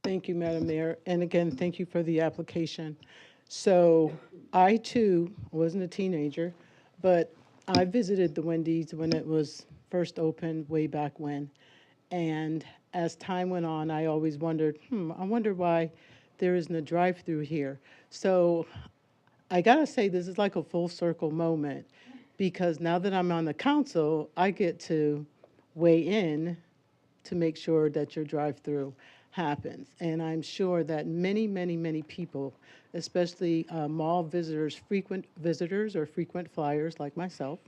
Thank you, Madam Mayor. And again, thank you for the application. So I, too, wasn't a teenager, but I visited the Wendy's when it was first opened way back when. And as time went on, I always wondered, I wonder why there isn't a drive-through here. So I got to say, this is like a full circle moment, because now that I'm on the council, I get to weigh in to make sure that your drive-through happens. And I'm sure that many, many, many people, especially mall visitors, frequent visitors or frequent flyers like myself,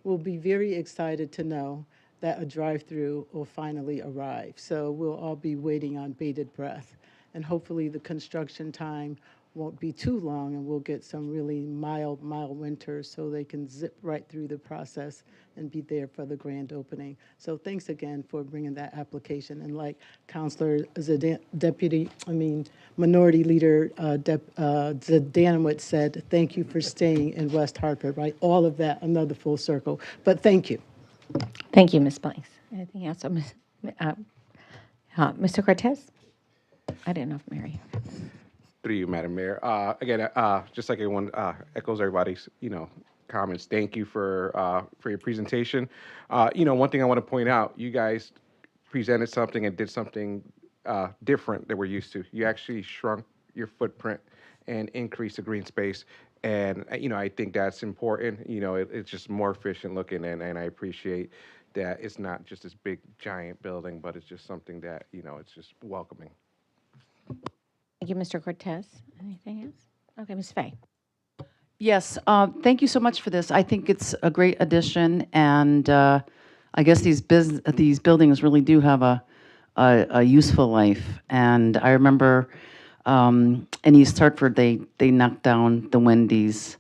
will be very excited to know that a drive-through will finally arrive. So we'll all be waiting on bated breath. And hopefully the construction time won't be too long, and we'll get some really mild winters so they can zip right through the process and be there for the grand opening. So thanks again for bringing that application. And like Councilor Minority Leader Zdanowitz said, thank you for staying in West Hartford, right? All of that, another full circle. But thank you. Thank you, Ms. Planks. Anything else? Mr. Cortez? I didn't know if Mary. Through you, Madam Mayor. Again, just like everyone echoes everybody's, comments. Thank you for your presentation. One thing I want to point out, you guys presented something and did something different that we're used to. You actually shrunk your footprint and increased the green space. And, I think that's important. It's just more efficient looking, and I appreciate that it's not just this big, giant building, but it's just something that, it's just welcoming. Thank you, Mr. Cortez. Anything else? Okay, Ms. Fay. Yes, thank you so much for this. I think it's a great addition, and I guess these buildings really do have a useful life. And I remember in East Hartford, they knocked down the Wendy's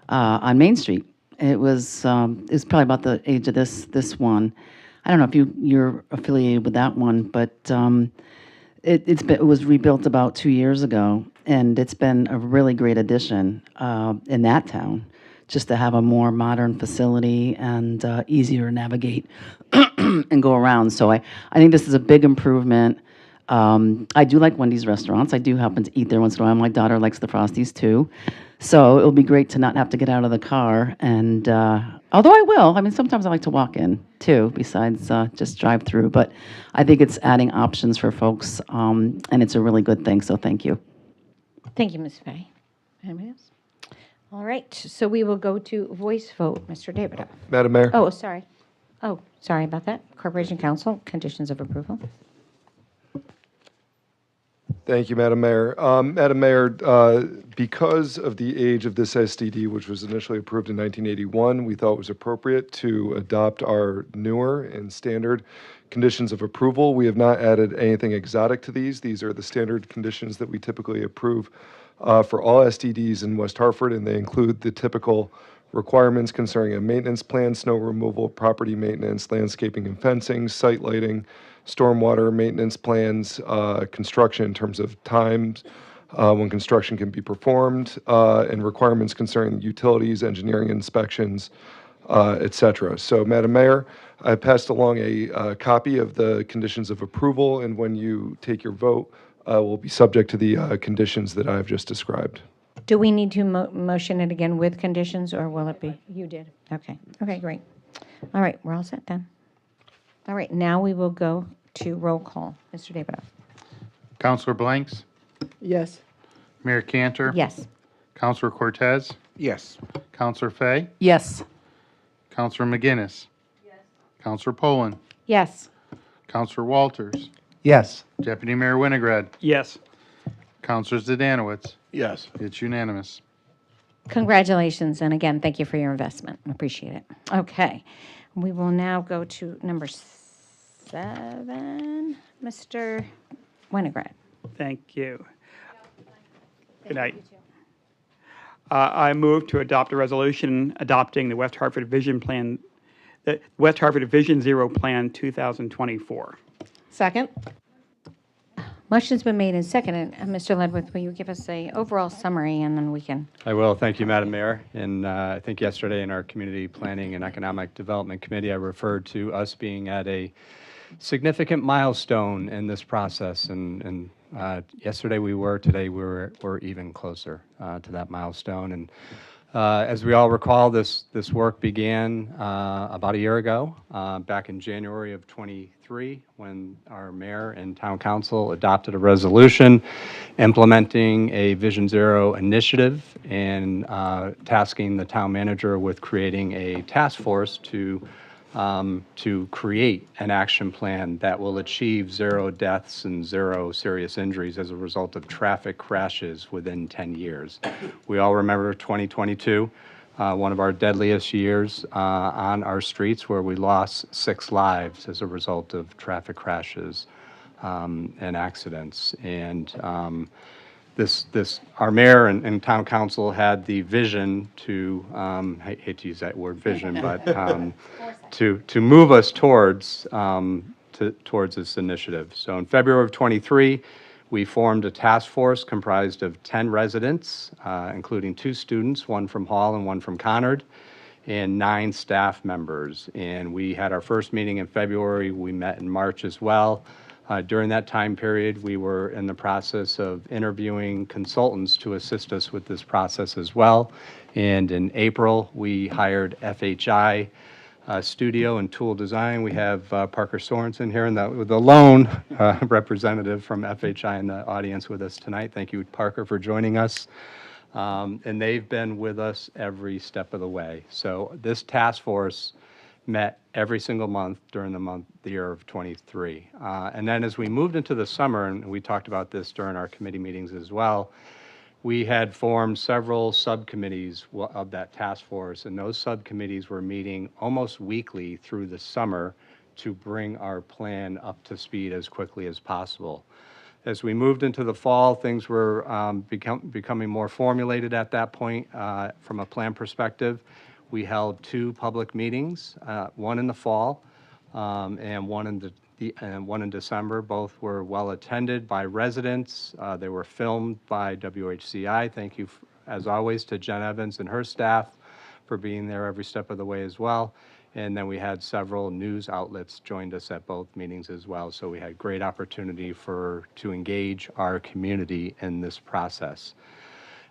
on Main Street. It was probably about the age of this one. I don't know if you're affiliated with that one, but It was rebuilt about 2 years ago, and it's been a really great addition in that town, just to have a more modern facility and easier to navigate and go around. So I think this is a big improvement. I do like Wendy's restaurants. I do happen to eat there once in a while. My daughter likes the Frosties too. So it'll be great to not have to get out of the car. And although I will, I mean, sometimes I like to walk in too, besides just drive through. But I think it's adding options for folks, and it's a really good thing. So thank you. Thank you, Ms. Fay. Anybody else? All right, so we will go to voice vote. Mr. Davidoff. Madam Mayor. Oh, sorry. Oh, sorry about that. Corporation Council, conditions of approval. Thank you, Madam Mayor. Madam Mayor, because of the age of this SDD, which was initially approved in 1981, we thought it was appropriate to adopt our newer and standard conditions of approval. We have not added anything exotic to these. These are the standard conditions that we typically approve for all SDDs in West Hartford, and they include the typical requirements concerning a maintenance plan, snow removal, property maintenance, landscaping and fencing, site lighting, stormwater maintenance plans, construction in terms of times when construction can be performed, and requirements concerning utilities, engineering inspections, et cetera. So, Madam Mayor, I passed along a copy of the conditions of approval, and when you take your vote, will be subject to the conditions that I have just described. Do we need to motion it again with conditions, or will it be? You did. Okay. Okay, great. All right, we're all set then. All right, now we will go to roll call. Mr. Davidoff. Counselor Blanks, Yes. Mayor Cantor. Yes. Counselor Cortez, Yes. Counselor Fay, Yes. Counselor McGinnis. Yes. Counselor Poland, Yes. Counselor Walters, Yes. Deputy Mayor Winograd, Yes. Counselor Zdanowitz. Yes. It's unanimous. Congratulations, and again, thank you for your investment. I appreciate it. Okay, we will now go to number 7, Mr. Winograd. Thank you. Good night. I move to adopt a resolution adopting the West Hartford Vision Plan, the West Hartford Vision Zero Plan 2024. Second? Motion's been made and seconded. Mr. Ledwith, will you give us a overall summary, and then we can... I will. Thank you, Madam Mayor. And I think yesterday in our Community Planning and Economic Development Committee, I referred to us being at a significant milestone in this process. And yesterday we were, today we're even closer to that milestone. And as we all recall, this work began about a year ago, back in January of 23, when our mayor and town council adopted a resolution implementing a Vision Zero initiative and tasking the town manager with creating a task force to create an action plan that will achieve 0 deaths and 0 serious injuries as a result of traffic crashes within 10 years. We all remember 2022, one of our deadliest years on our streets, where we lost 6 lives as a result of traffic crashes and accidents. And our mayor and town council had the vision to, I hate to use that word vision, but to move us towards this initiative. So in February of 23, we formed a task force comprised of 10 residents, including 2 students, one from Hall and one from Conard, and 9 staff members. And we had our first meeting in February. We met in March as well. During that time period, we were in the process of interviewing consultants to assist us with this process as well. And in April, we hired FHI Studio and Tool Design. We have Parker Sorensen here, and the lone representative from FHI in the audience with us tonight. Thank you, Parker, for joining us. And they've been with us every step of the way. So this task force met every single month during the year of 23. And then as we moved into the summer, and we talked about this during our committee meetings as well, we had formed several subcommittees of that task force, and those subcommittees were meeting almost weekly through the summer to bring our plan up to speed as quickly as possible. As we moved into the fall, things were becoming more formulated at that point from a plan perspective. We held 2 public meetings, one in the fall and one in and one in December. Both were well attended by residents. They were filmed by WHCI. Thank you, as always, to Jen Evans and her staff for being there every step of the way as well. And then we had several news outlets joined us at both meetings as well. So we had great opportunity to engage our community in this process.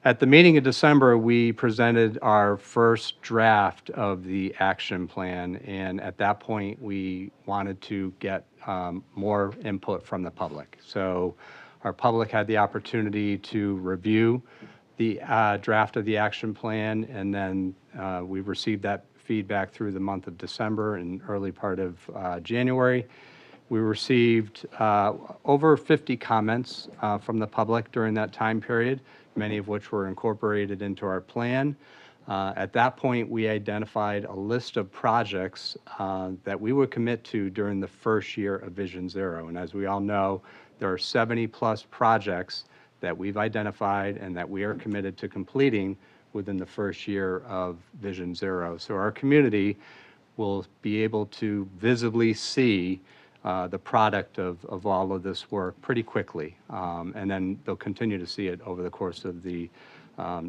At the meeting in December, we presented our first draft of the action plan, and at that point, we wanted to get more input from the public. So our public had the opportunity to review the draft of the action plan, and then we received that feedback through the month of December and early part of January. We received over 50 comments from the public during that time period, many of which were incorporated into our plan. At that point, we identified a list of projects that we would commit to during the first year of Vision Zero. And as we all know, there are 70-plus projects that we've identified and that we are committed to completing within the first year of Vision Zero. So our community will be able to visibly see the product of all of this work pretty quickly. And then they'll continue to see it over the course of the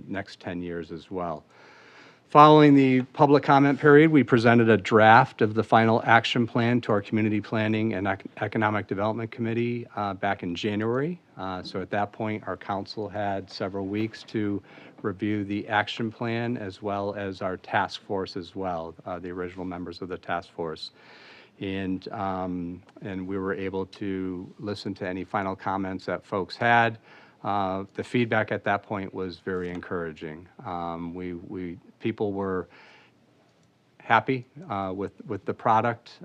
next 10 years as well. Following the public comment period, we presented a draft of the final action plan to our Community Planning and Economic Development Committee back in January. So at that point, our council had several weeks to review the action plan as well as our task force as well, the original members of the task force. And we were able to listen to any final comments that folks had. The feedback at that point was very encouraging. People were happy with the product,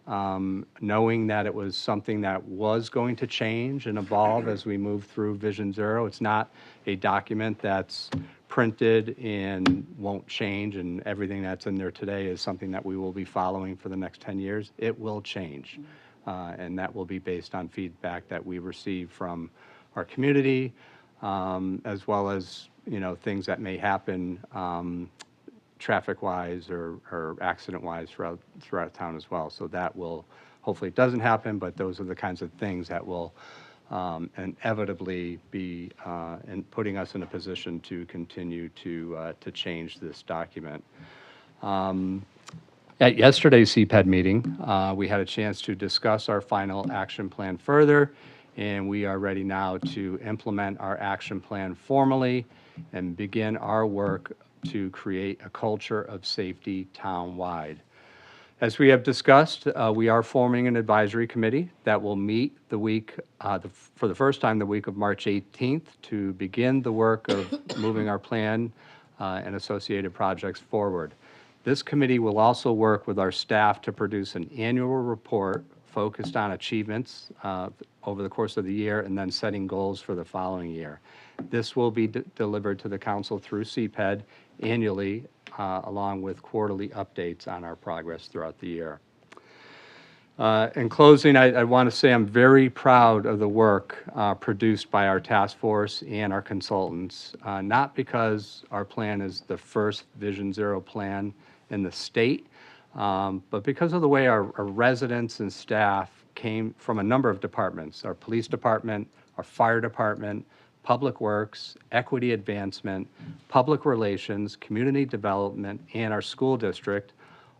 knowing that it was something that was going to change and evolve as we move through Vision Zero. It's not a document that's printed and won't change, and everything that's in there today is something that we will be following for the next 10 years. It will change, and that will be based on feedback that we receive from our community, as well as, things that may happen traffic-wise or accident-wise throughout town as well. So that will, hopefully it doesn't happen, but those are the kinds of things that will inevitably be putting us in a position to continue to change this document. At yesterday's CPED meeting, we had a chance to discuss our final action plan further, and we are ready now to implement our action plan formally and begin our work to create a culture of safety town-wide. As we have discussed, we are forming an advisory committee that will meet the week, for the first time, the week of March 18th to begin the work of moving our plan and associated projects forward. This committee will also work with our staff to produce an annual report focused on achievements over the course of the year and then setting goals for the following year. This will be delivered to the council through CPED annually, along with quarterly updates on our progress throughout the year. In closing, I want to say I'm very proud of the work produced by our task force and our consultants, not because our plan is the first Vision Zero plan in the state, but because of the way our residents and staff came from a number of departments, our police department, our fire department, Public Works, Equity Advancement, Public Relations, Community Development, and our school district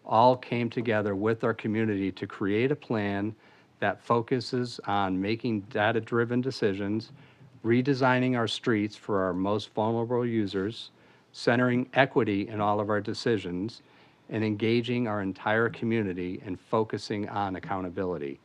all came together with our community to create a plan that focuses on making data-driven decisions, redesigning our streets for our most vulnerable users, centering equity in all of our decisions, and engaging our entire community and focusing on accountability.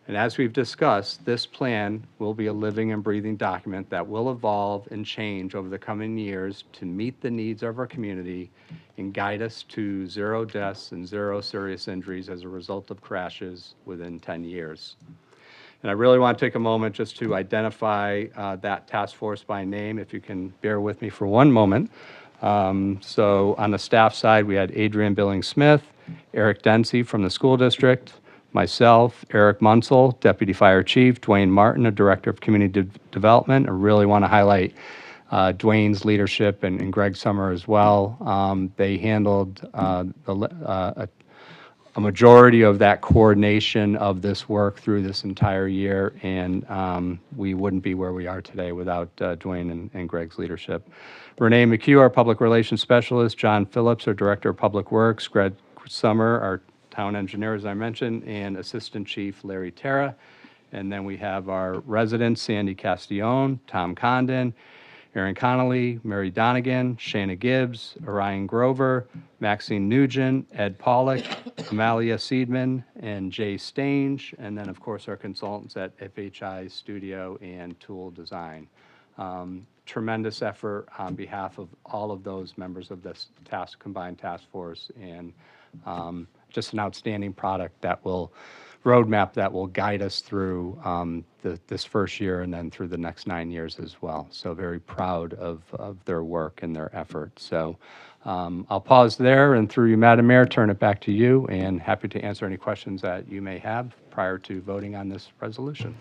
And as we've discussed, this plan will be a living and breathing document that will evolve and change over the coming years to meet the needs of our community and guide us to 0 deaths and 0 serious injuries as a result of crashes within 10 years. And I really want to take a moment just to identify that task force by name, if you can bear with me for one moment. So on the staff side, we had Adrian Billings-Smith, Eric Dempsey from the school district, myself, Eric Munsell, Deputy Fire Chief, Dwayne Martin, a Director of Community Development. I really want to highlight Dwayne's leadership and Greg Summer as well. They handled a majority of that coordination of this work through this entire year, and we wouldn't be where we are today without Dwayne and Greg's leadership. Renee McHugh, our Public Relations Specialist, John Phillips, our Director of Public Works, Greg Summer, our Town Engineer, as I mentioned, and Assistant Chief Larry Terra. And then we have our residents, Sandy Castillon, Tom Condon, Aaron Connolly, Mary Donegan, Shana Gibbs, Orion Grover, Maxine Nugent, Ed Pollock, Amalia Seidman, and Jay Stange, and then, of course, our consultants at FHI Studio and Tool Design. Tremendous effort on behalf of all of those members of this combined task force, and just an outstanding product that will roadmap that will guide us through this first year and then through the next 9 years as well. So very proud of their work and their effort. So I'll pause there, and through you, Madam Mayor, turn it back to you, and happy to answer any questions that you may have prior to voting on this resolution.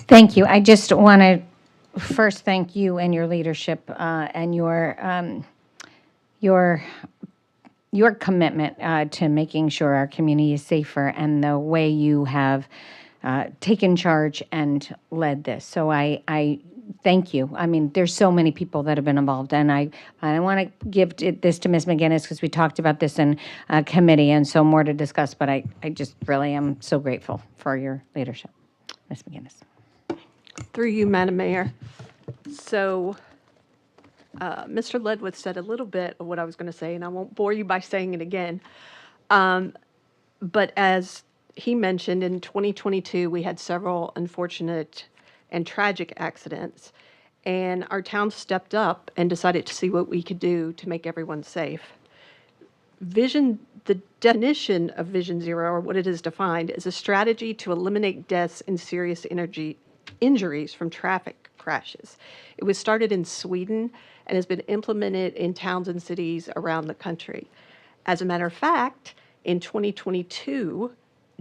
Thank you. I just want to first thank you and your leadership and your commitment to making sure our community is safer, and the way you have taken charge and led this. So I thank you. I mean, there's so many people that have been involved, and I want to give this to Ms. McGinnis because we talked about this in committee, and so more to discuss, but I just really am so grateful for your leadership. Ms. McGinnis. Through you, Madam Mayor. So Mr. Ledwith said a little bit of what I was going to say, and I won't bore you by saying it again. But as he mentioned, in 2022, we had several unfortunate and tragic accidents, and our town stepped up and decided to see what we could do to make everyone safe. The definition of Vision Zero, or what it is defined, is a strategy to eliminate deaths and serious injuries from traffic crashes. It was started in Sweden and has been implemented in towns and cities around the country. As a matter of fact, in 2022,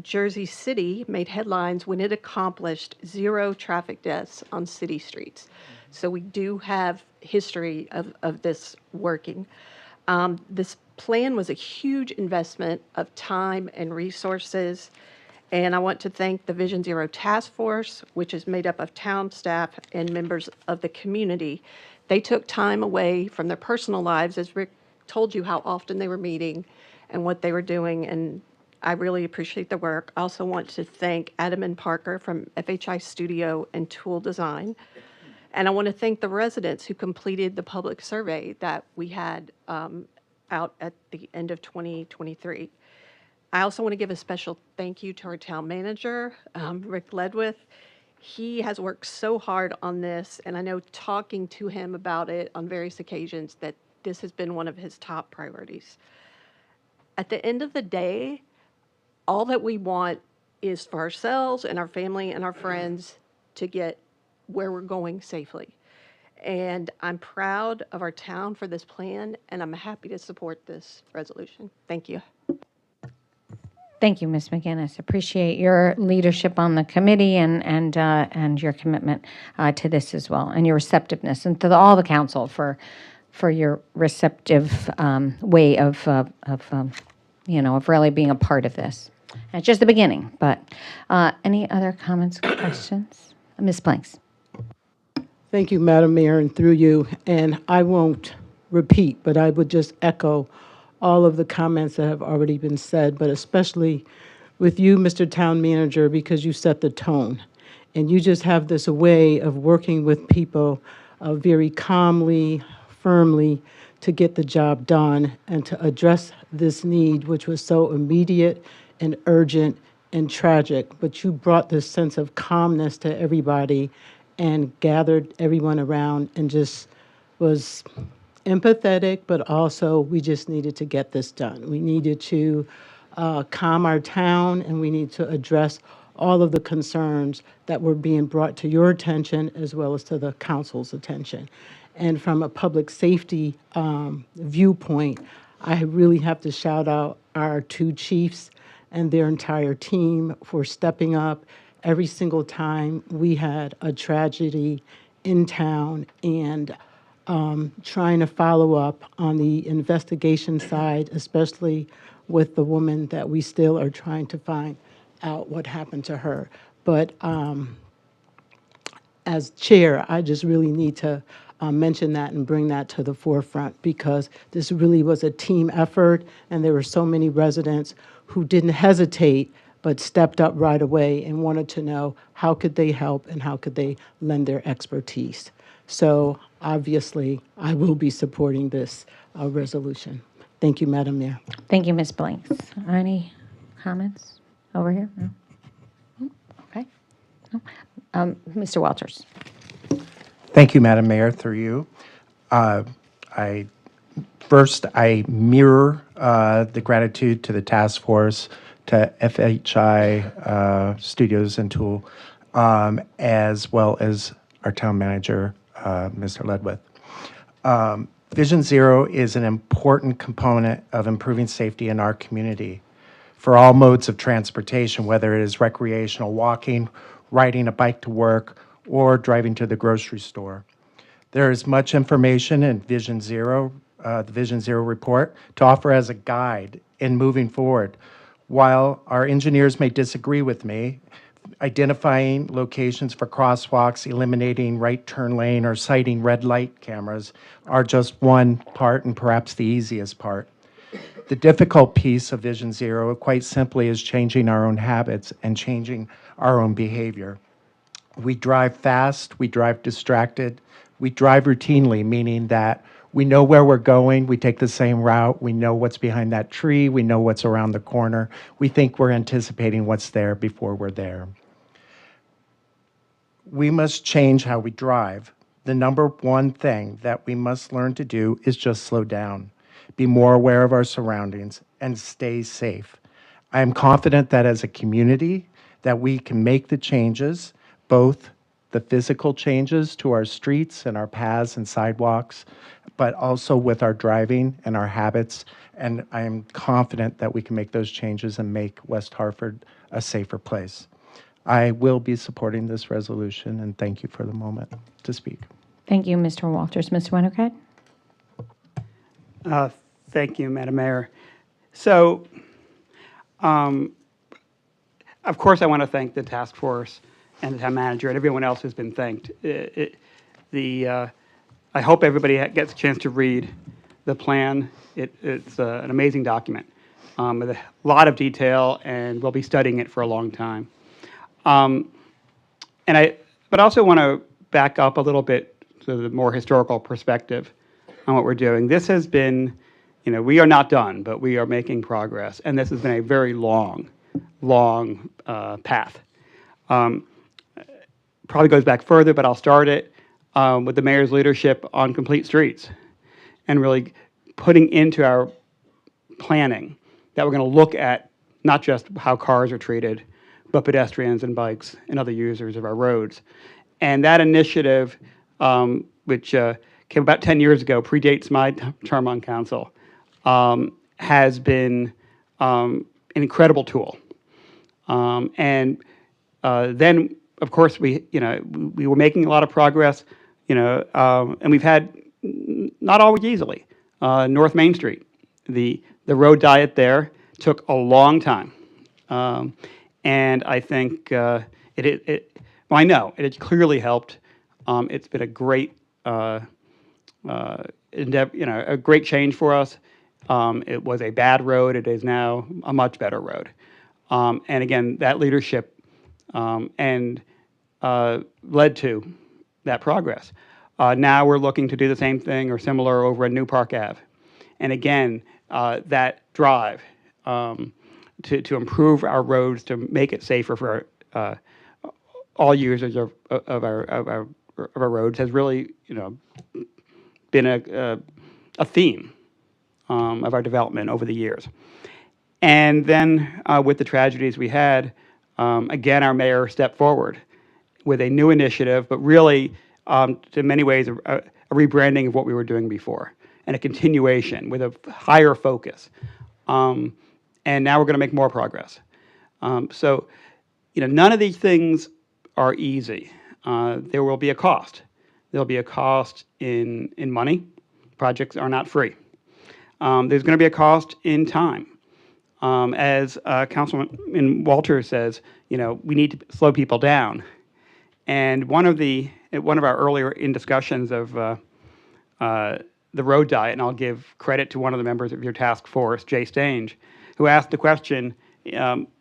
Jersey City made headlines when it accomplished 0 traffic deaths on city streets. So we do have history of this working. This plan was a huge investment of time and resources. And I want to thank the Vision Zero Task Force, which is made up of town staff and members of the community. They took time away from their personal lives, as Rick told you how often they were meeting and what they were doing, and I really appreciate the work. I also want to thank Adam and Parker from FHI Studio and Tool Design. And I want to thank the residents who completed the public survey that we had out at the end of 2023. I also want to give a special thank you to our town manager, Rick Ledwith. He has worked so hard on this, and I know talking to him about it on various occasions that this has been one of his top priorities. At the end of the day, all that we want is for ourselves and our family and our friends to get where we're going safely. And I'm proud of our town for this plan, and I'm happy to support this resolution. Thank you. Thank you, Ms. McGinnis. Appreciate your leadership on the committee and your commitment to this as well, and your receptiveness, and to all the council for your receptive way of really being a part of this. And it's just the beginning, but any other comments, questions? Ms. Blanks. Thank you, Madam Mayor, and through you. And I won't repeat, but I would just echo all of the comments that have already been said, but especially with you, Mr. Town Manager, because you set the tone. And you just have this way of working with people very calmly, firmly, to get the job done and to address this need, which was so immediate and urgent and tragic. But you brought this sense of calmness to everybody and gathered everyone around and just was empathetic, but also we just needed to get this done. We needed to calm our town, and we need to address all of the concerns that were being brought to your attention as well as to the council's attention. And from a public safety viewpoint, I really have to shout out our 2 chiefs and their entire team for stepping up every single time we had a tragedy in town, and trying to follow up on the investigation side, especially with the woman that we still are trying to find out what happened to her. But as chair, I just really need to mention that and bring that to the forefront, because this really was a team effort, and there were so many residents who didn't hesitate but stepped up right away and wanted to know how could they help and how could they lend their expertise. So obviously, I will be supporting this resolution. Thank you, Madam Mayor. Thank you, Ms. Blanks. Any comments over here? No? Okay. No? Mr. Walters. Thank you, Madam Mayor, through you. I mirror the gratitude to the task force, to FHI Studios and Tool, as well as our town manager, Mr. Ledwith. Vision Zero is an important component of improving safety in our community for all modes of transportation, whether it is recreational walking, riding a bike to work, or driving to the grocery store. There is much information in Vision Zero, the Vision Zero report, to offer as a guide in moving forward. While our engineers may disagree with me, identifying locations for crosswalks, eliminating right turn lane, or sighting red light cameras are just one part, and perhaps the easiest part. The difficult piece of Vision Zero, quite simply, is changing our own habits and changing our own behavior. We drive fast, we drive distracted, we drive routinely, meaning that we know where we're going, we take the same route, we know what's behind that tree, we know what's around the corner. We think we're anticipating what's there before we're there. We must change how we drive. The number one thing that we must learn to do is just slow down, be more aware of our surroundings, and stay safe. I am confident that as a community, that we can make the changes, both the physical changes to our streets and our paths and sidewalks, but also with our driving and our habits. And I am confident that we can make those changes and make West Hartford a safer place. I will be supporting this resolution, and thank you for the moment to speak. Thank you, Mr. Walters. Mr. Winograd? Thank you, Madam Mayor. So, of course, I want to thank the task force and the town manager and everyone else who's been thanked. I hope everybody gets a chance to read the plan. It's an amazing document with a lot of detail, and we'll be studying it for a long time. But I also want to back up a little bit to the more historical perspective on what we're doing. This has been, we are not done, but we are making progress, and this has been a very long path. Probably goes back further, but I'll start it with the mayor's leadership on complete streets and really putting into our planning that we're going to look at not just how cars are treated, but pedestrians and bikes and other users of our roads. And that initiative, which came about 10 years ago, predates my term on council, has been an incredible tool. Then, of course, we were making a lot of progress, and we've had, not always easily, North Main Street. The road diet there took a long time. And I think I know it has clearly helped. It's been a great endeavor, a great change for us. It was a bad road. It is now a much better road. And again, that leadership led to that progress. Now we're looking to do the same thing or similar over at New Park Ave. And again, that drive to improve our roads, to make it safer for all users of our roads has really, been a theme of our development over the years. And then with the tragedies we had, again, our mayor stepped forward with a new initiative, but really, in many ways, a rebranding of what we were doing before and a continuation with a higher focus. And now we're going to make more progress. So, none of these things are easy. There will be a cost. There'll be a cost in money. Projects are not free. There's going to be a cost in time. As Councilman Walter says, we need to slow people down. And one of our earlier in discussions of the road diet, and I'll give credit to one of the members of your task force, Jay Stange, who asked the question,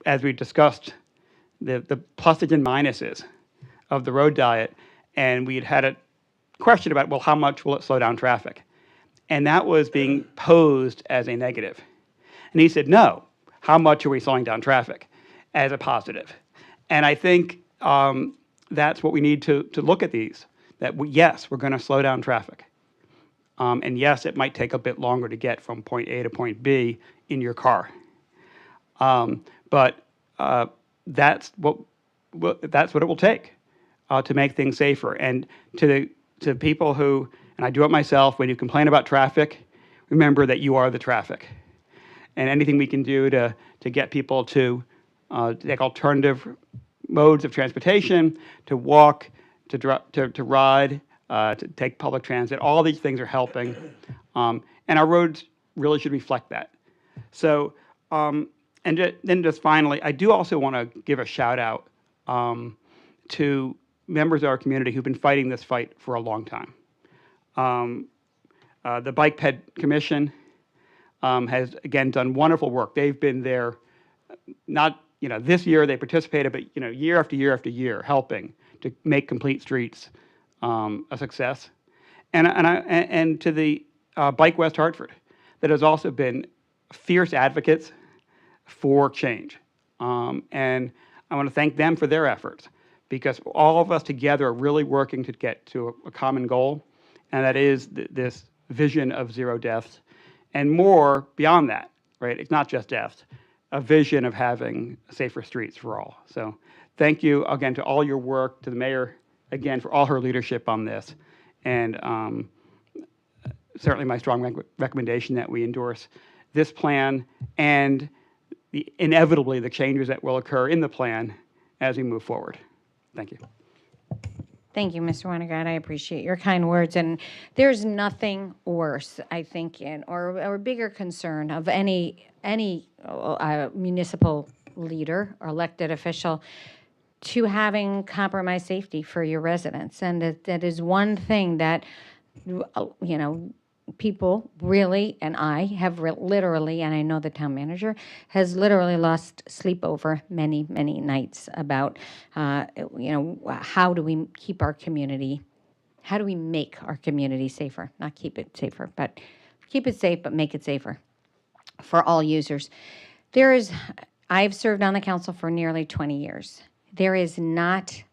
as we discussed the pluses and minuses of the road diet, and we had a question about, well, how much will it slow down traffic? And that was being posed as a negative. And he said, no, how much are we slowing down traffic as a positive? And I think that's what we need to look at these, that yes, we're going to slow down traffic. And yes, it might take a bit longer to get from point A to point B in your car. But that's what it will take to make things safer. And to people who, and I do it myself, when you complain about traffic, remember that you are the traffic. And anything we can do to get people to take alternative modes of transportation, to walk, to ride, to take public transit, all these things are helping. And our roads really should reflect that. So, then just finally, I do also want to give a shout out to members of our community who've been fighting this fight for a long time. The Bike Ped Commission has, again, done wonderful work. They've been there, not, this year they participated, but, year after year after year, helping to make complete streets a success. And to the Bike West Hartford, that has also been fierce advocates for change. And I want to thank them for their efforts, because all of us together are really working to get to a common goal, and that is this vision of zero deaths, and more beyond that, right? It's not just deaths, a vision of having safer streets for all. So thank you again to all your work, to the mayor, again, for all her leadership on this. And certainly my strong recommendation that we endorse this plan and inevitably the changes that will occur in the plan as we move forward. Thank you. Thank you, Mr. Winograd. I appreciate your kind words. And there's nothing worse, I think, or a bigger concern of any municipal leader or elected official to having compromised safety for your residents. And that is one thing that, people really, and I have literally, and I know the town manager has literally lost sleep over many, many nights about, how do we keep our community, how do we make our community safer? Not keep it safer, but keep it safe, but make it safer for all users. I've served on the council for nearly 20 years. There is not,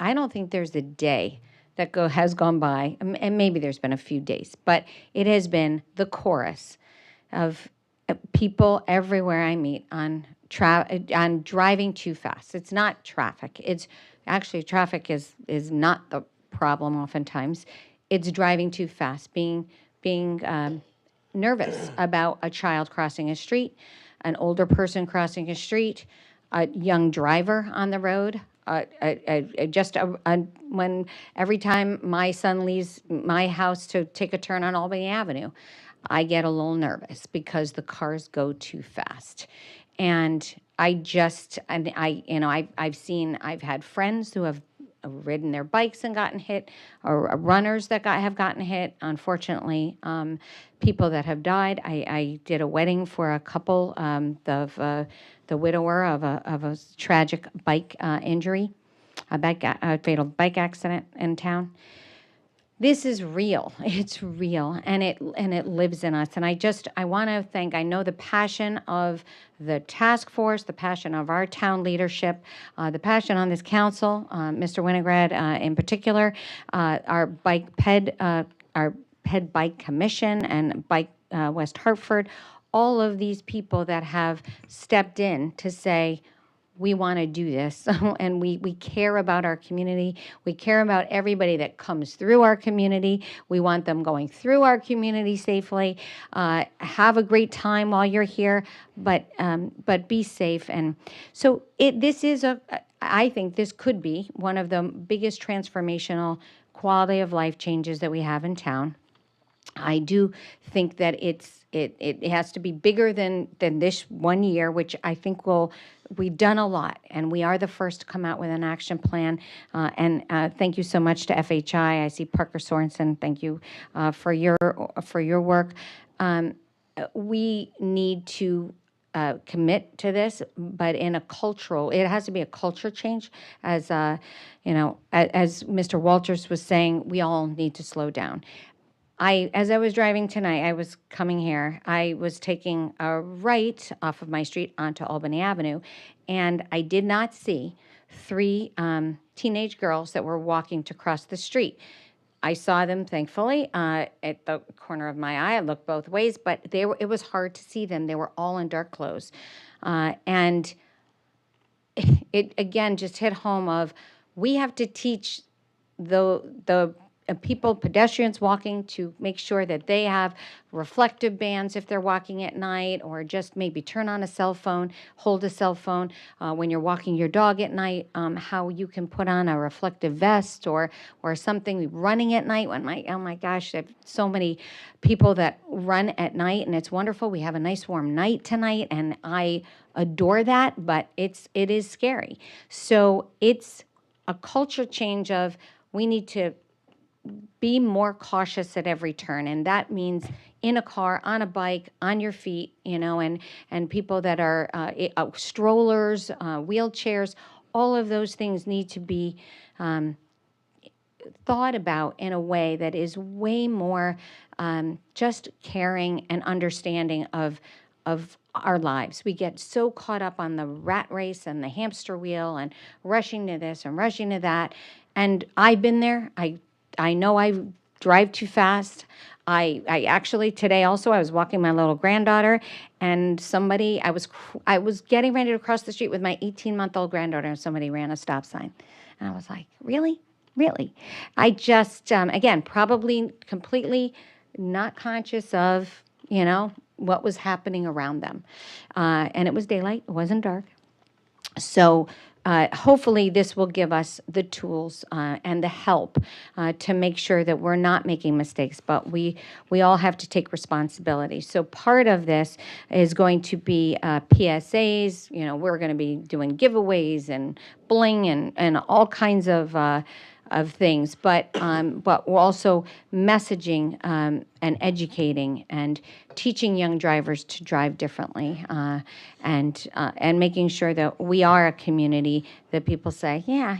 I don't think there's a day that has gone by, and maybe there's been a few days, but it has been the chorus of people everywhere I meet on driving too fast. It's not traffic. It's actually traffic is not the problem oftentimes. It's driving too fast, being nervous about a child crossing a street, an older person crossing a street, a young driver on the road. When every time my son leaves my house to take a turn on Albany Avenue, I get a little nervous because the cars go too fast. And I've had friends who have ridden their bikes and gotten hit, or runners that have gotten hit. Unfortunately, people that have died. I did a wedding for a couple, the widower of a tragic bike injury, a fatal bike accident in town. This is real. It's real, and it lives in us. And I want to thank. I know the passion of the task force, the passion of our town leadership, the passion on this council, Mr. Winograd in particular, our Ped Bike Commission and Bike West Hartford, all of these people that have stepped in to say, we want to do this, and we care about our community. We care about everybody that comes through our community. We want them going through our community safely. Have a great time while you're here, but be safe. And so I think this could be one of the biggest transformational quality of life changes that we have in town. I do think that it has to be bigger than this 1 year, which I think we've done a lot, and we are the first to come out with an action plan. And thank you so much to FHI. I see Parker Sorensen. Thank you for your work. We need to commit to this, but in a cultural, it has to be a culture change. As as Mr. Walters was saying, we all need to slow down. As I was driving tonight, I was coming here, I was taking a right off of my street onto Albany Avenue, and I did not see 3 teenage girls that were walking to cross the street. I saw them, thankfully, at the corner of my eye. I looked both ways, but it was hard to see them. They were all in dark clothes. And it, again, just hit home of, we have to teach the people, pedestrians walking, to make sure that they have reflective bands if they're walking at night, or just maybe turn on a cell phone, hold a cell phone when you're walking your dog at night, how you can put on a reflective vest or something. Running at night, oh my gosh, I have so many people that run at night, and it's wonderful. We have a nice warm night tonight, and I adore that, but it is scary. So it's a culture change of, we need to be more cautious at every turn, and that means in a car, on a bike, on your feet, and people that are strollers, wheelchairs, all of those things need to be thought about in a way that is way more just caring and understanding of our lives. We get so caught up on the rat race and the hamster wheel and rushing to this and rushing to that. And I've been there. I know I drive too fast. I actually, today also, I was walking my little granddaughter, and I was getting ready to cross the street with my 18-month-old granddaughter, and somebody ran a stop sign. And I was like, really? Really? I just, again, probably completely not conscious of, what was happening around them. And it was daylight. It wasn't dark. So hopefully this will give us the tools and the help to make sure that we're not making mistakes, but we all have to take responsibility. So part of this is going to be PSAs. We're going to be doing giveaways and bling and all kinds of things, but we're also messaging and educating and teaching young drivers to drive differently, and making sure that we are a community that people say, yeah,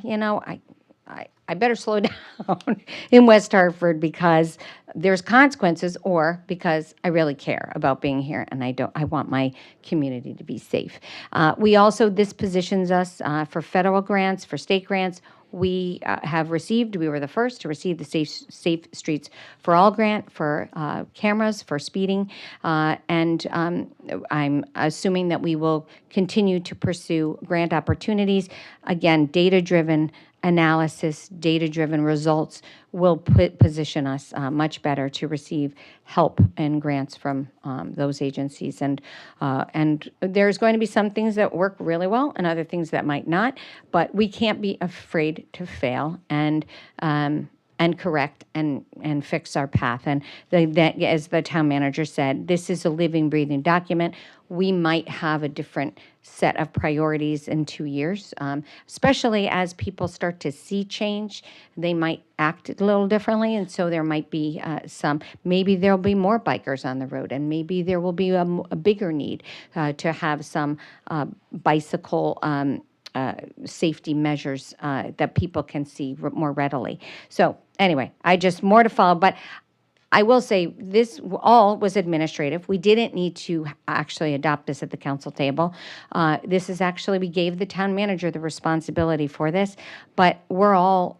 I better slow down in West Hartford because there's consequences, or because I really care about being here and I want my community to be safe. This positions us for federal grants, for state grants. We were the first to receive the Safe Streets for All grant for cameras, for speeding, and I'm assuming that we will continue to pursue grant opportunities. Again, data-driven analysis, data-driven results will position us much better to receive help and grants from those agencies. And there's going to be some things that work really well and other things that might not, but we can't be afraid to fail and correct and fix our path. And that, as the town manager said, this is a living, breathing document. We might have a different set of priorities in 2 years, especially as people start to see change. They might act a little differently, and so there might be maybe there'll be more bikers on the road, and maybe there will be a bigger need to have some bicycle safety measures that people can see more readily. So anyway, more to follow, but I will say this all was administrative. We didn't need to actually adopt this at the council table. This is actually, we gave the town manager the responsibility for this, but we are all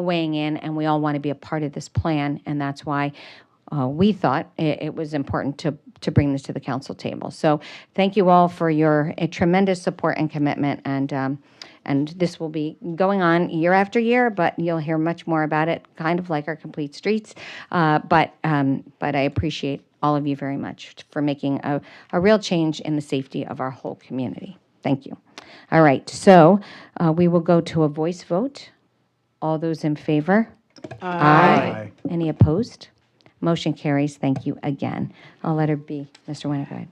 weighing in, and we all want to be a part of this plan, and that's why we thought it was important to bring this to the council table. So thank you all for your tremendous support and commitment, and this will be going on year after year, but you'll hear much more about it, kind of like our Complete Streets. But I appreciate all of you very much for making a real change in the safety of our whole community. Thank you. All right, so we will go to a voice vote. All those in favor? Aye. Any opposed? Motion carries. Thank you again. Letter B, Mr. Winograd.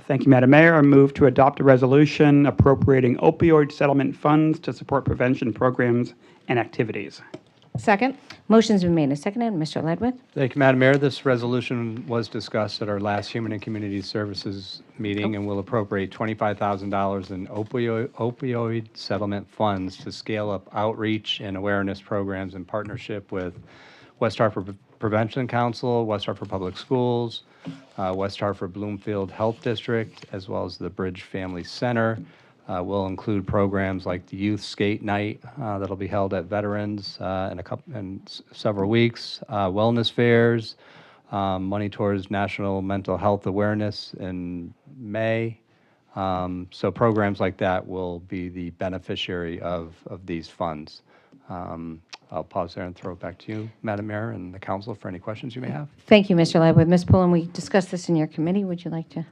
Thank you, Madam Mayor. I move to adopt a resolution appropriating opioid settlement funds to support prevention programs and activities. Second? Motion's been made and seconded. Mr. Ledwith? Thank you, Madam Mayor. This resolution was discussed at our last Human and Community Services meeting and will appropriate $25,000 in opioid settlement funds to scale up outreach and awareness programs in partnership with West Hartford Prevention Council, West Hartford Public Schools, West Hartford Bloomfield Health District, as well as the Bridge Family Center. Will include programs like the Youth Skate Night that'll be held at Veterans in several weeks, wellness fairs, money towards National Mental Health Awareness in May. So programs like that will be the beneficiary of these funds. I'll pause there and throw it back to you, Madam Mayor, and the council for any questions you may have. Thank you, Mr. Ledwith. Ms. Pullen, we discussed this in your committee. Would you like to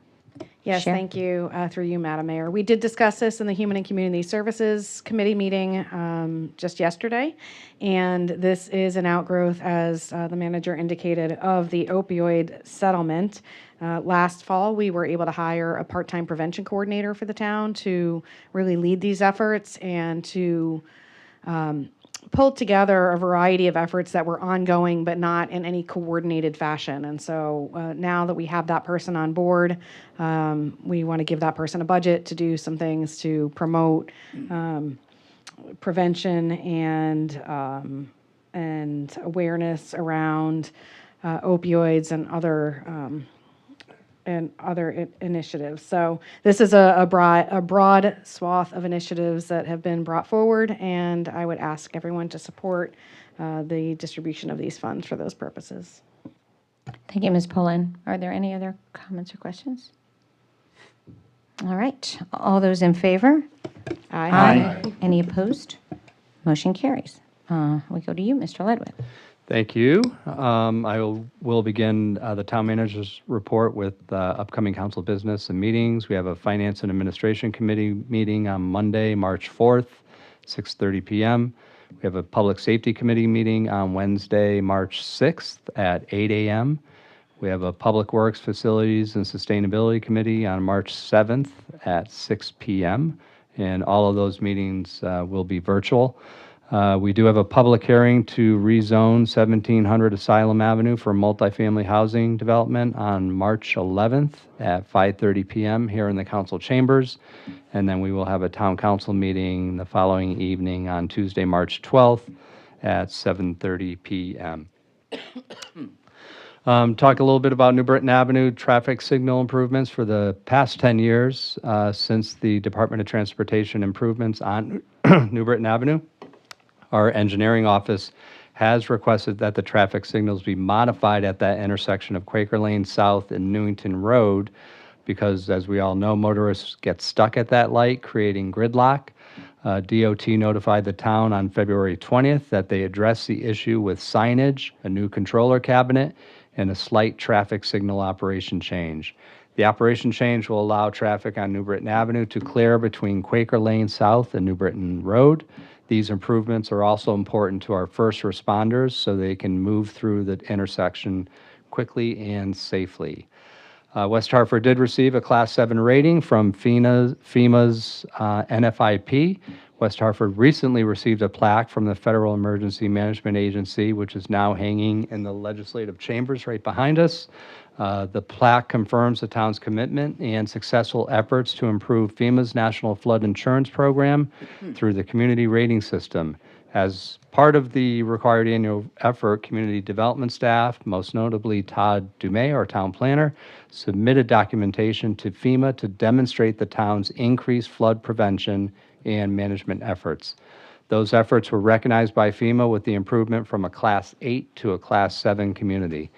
Yes, share? thank you, through you, Madam Mayor. We did discuss this in the Human and Community Services Committee meeting just yesterday, and this is an outgrowth, as the manager indicated, of the opioid settlement. Last fall, we were able to hire a part-time prevention coordinator for the town to really lead these efforts and to pulled together a variety of efforts that were ongoing but not in any coordinated fashion. And so now that we have that person on board, we want to give that person a budget to do some things to promote prevention and awareness around opioids and other initiatives. So this is a broad swath of initiatives that have been brought forward, and I would ask everyone to support the distribution of these funds for those purposes. Thank you, Ms. Pullen. Are there any other comments or questions? All right. All those in favor? Aye. Any opposed? Motion carries. We go to you, Mr. Ledwith. Thank you. I will begin the town manager's report with upcoming council business and meetings. We have a Finance and Administration Committee meeting on Monday, March 4th, 6:30 p.m. We have a Public Safety Committee meeting on Wednesday, March 6th at 8 a.m. We have a Public Works, Facilities, and Sustainability Committee on March 7th at 6 p.m. And all of those meetings will be virtual. We do have a public hearing to rezone 1700 Asylum Avenue for multifamily housing development on March 11th at 5:30 p.m. here in the council chambers. And then we will have a town council meeting the following evening on Tuesday, March 12th at 7:30 p.m. Talk a little bit about New Britain Avenue traffic signal improvements for the past 10 years since the Department of Transportation improvements on New Britain Avenue. Our engineering office has requested that the traffic signals be modified at that intersection of Quaker Lane South and Newington Road because, as we all know, motorists get stuck at that light, creating gridlock. DOT notified the town on February 20th that they addressed the issue with signage, a new controller cabinet, and a slight traffic signal operation change. The operation change will allow traffic on New Britain Avenue to clear between Quaker Lane South and New Britain Road. These improvements are also important to our first responders so they can move through the intersection quickly and safely. West Hartford did receive a Class 7 rating from FEMA's NFIP. West Hartford recently received a plaque from the Federal Emergency Management Agency, which is now hanging in the legislative chambers right behind us. The plaque confirms the town's commitment and successful efforts to improve FEMA's National Flood Insurance Program through the community rating system. As part of the required annual effort, community development staff, most notably Todd Dumais, our town planner, submitted documentation to FEMA to demonstrate the town's increased flood prevention and management efforts. Those efforts were recognized by FEMA with the improvement from a Class 8 to a Class 7 community.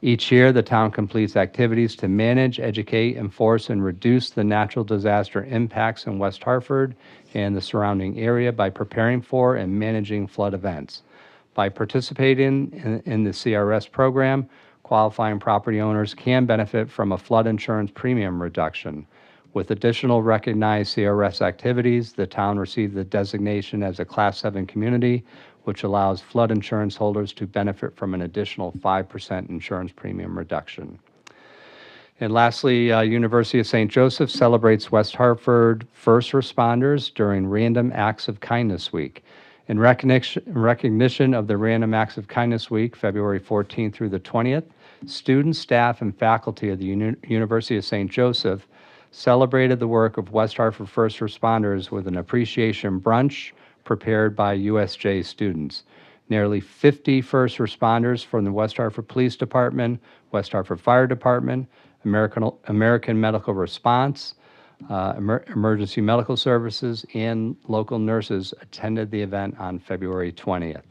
Each year, the town completes activities to manage, educate, enforce, and reduce the natural disaster impacts in West Hartford and the surrounding area by preparing for and managing flood events. By participating in the CRS program, qualifying property owners can benefit from a flood insurance premium reduction. With additional recognized CRS activities, the town received the designation as a Class 7 community which allows flood insurance holders to benefit from an additional 5% insurance premium reduction. And lastly, University of St. Joseph celebrates West Hartford first responders during Random Acts of Kindness Week. In recognition of the Random Acts of Kindness Week, February 14th through the 20th, students, staff, and faculty of the University of St. Joseph celebrated the work of West Hartford first responders with an appreciation brunch prepared by USJ students. Nearly 50 first responders from the West Hartford Police Department, West Hartford Fire Department, American Medical Response, Emergency Medical Services, and local nurses attended the event on February 20th.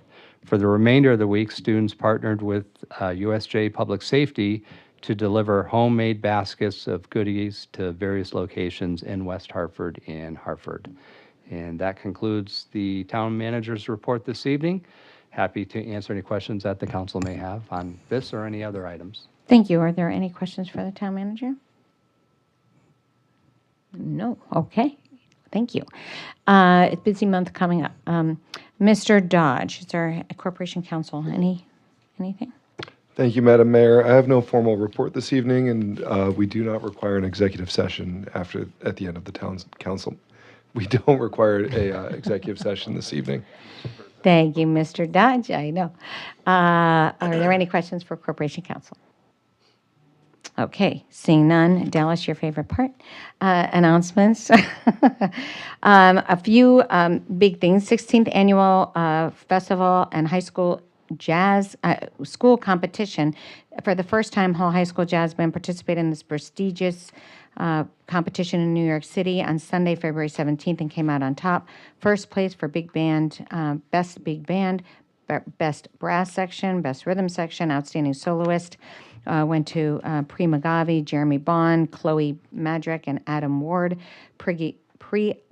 For the remainder of the week, students partnered with USJ Public Safety to deliver homemade baskets of goodies to various locations in West Hartford and Hartford. And that concludes the town manager's report this evening. Happy to answer any questions that the council may have on this or any other items. Thank you. Are there any questions for the town manager? No. Okay. Thank you. It's a busy month coming up. Mr. Dodge, is there a corporation counsel? Anything? Thank you, Madam Mayor. I have no formal report this evening, and we do not require an executive session at the end of the town's council. We don't require a executive session this evening. Thank you, Mr. Dodge. I know. Are there any questions for corporation counsel? Okay, seeing none. Dallas, your favorite part. Announcements. A few big things. 16th Annual Festival and High School Jazz School Competition. For the first time, Hull High School Jazz Band participated in this prestigious competition in New York City on Sunday, February 17th, and came out on top. First place for big band, best big band, best brass section, best rhythm section, outstanding soloist. Went to Pri Magave, Jeremy Bond, Chloe Madrick, and Adam Ward. Pri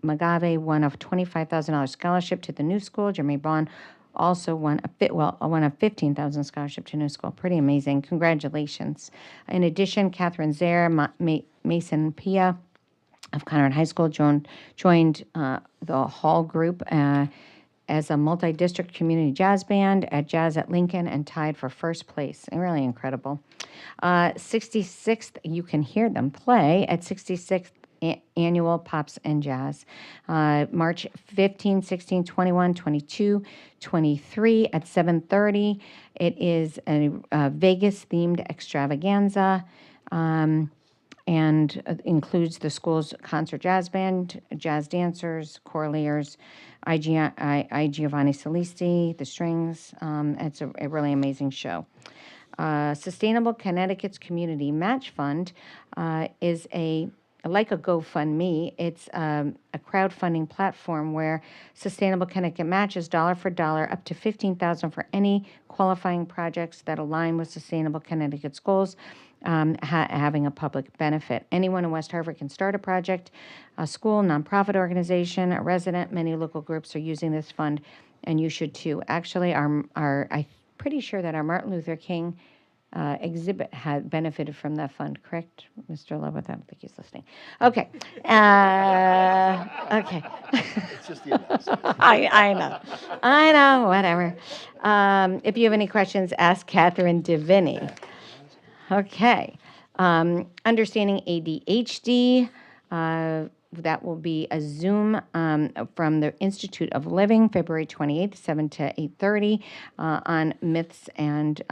Magave won a $25,000 scholarship to the New School. Jeremy Bond also won a $15,000 scholarship to New School. Pretty amazing. Congratulations. In addition, Catherine Zare, Mason Pia of Conrad High School joined the Hall group as a multi-district community jazz band at Jazz at Lincoln and tied for first place. Really incredible. 66th, you can hear them play at 66th Annual Pops and Jazz. March 15, 16, 21, 22, 23 at 7:30. It is a Vegas-themed extravaganza. And includes the school's concert jazz band, jazz dancers, choraleers, I. Giovanni Solisti, the strings. It's a really amazing show. Sustainable Connecticut's Community Match Fund is like a GoFundMe. It's a crowdfunding platform where Sustainable Connecticut matches dollar for dollar up to $15,000 for any qualifying projects that align with Sustainable Connecticut's goals. Having a public benefit. Anyone in West Hartford can start a project, a school, nonprofit organization, a resident. Many local groups are using this fund, and you should too. Actually, I'm pretty sure that our Martin Luther King exhibit had benefited from that fund, correct, Mr. Love? I don't think he's listening. Okay. Okay. It's just the announcement. I know, whatever. If you have any questions, ask Catherine Deviney. Okay. Understanding ADHD. That will be a Zoom from the Institute of Living, February 28th, 7 to 8:30, on myths and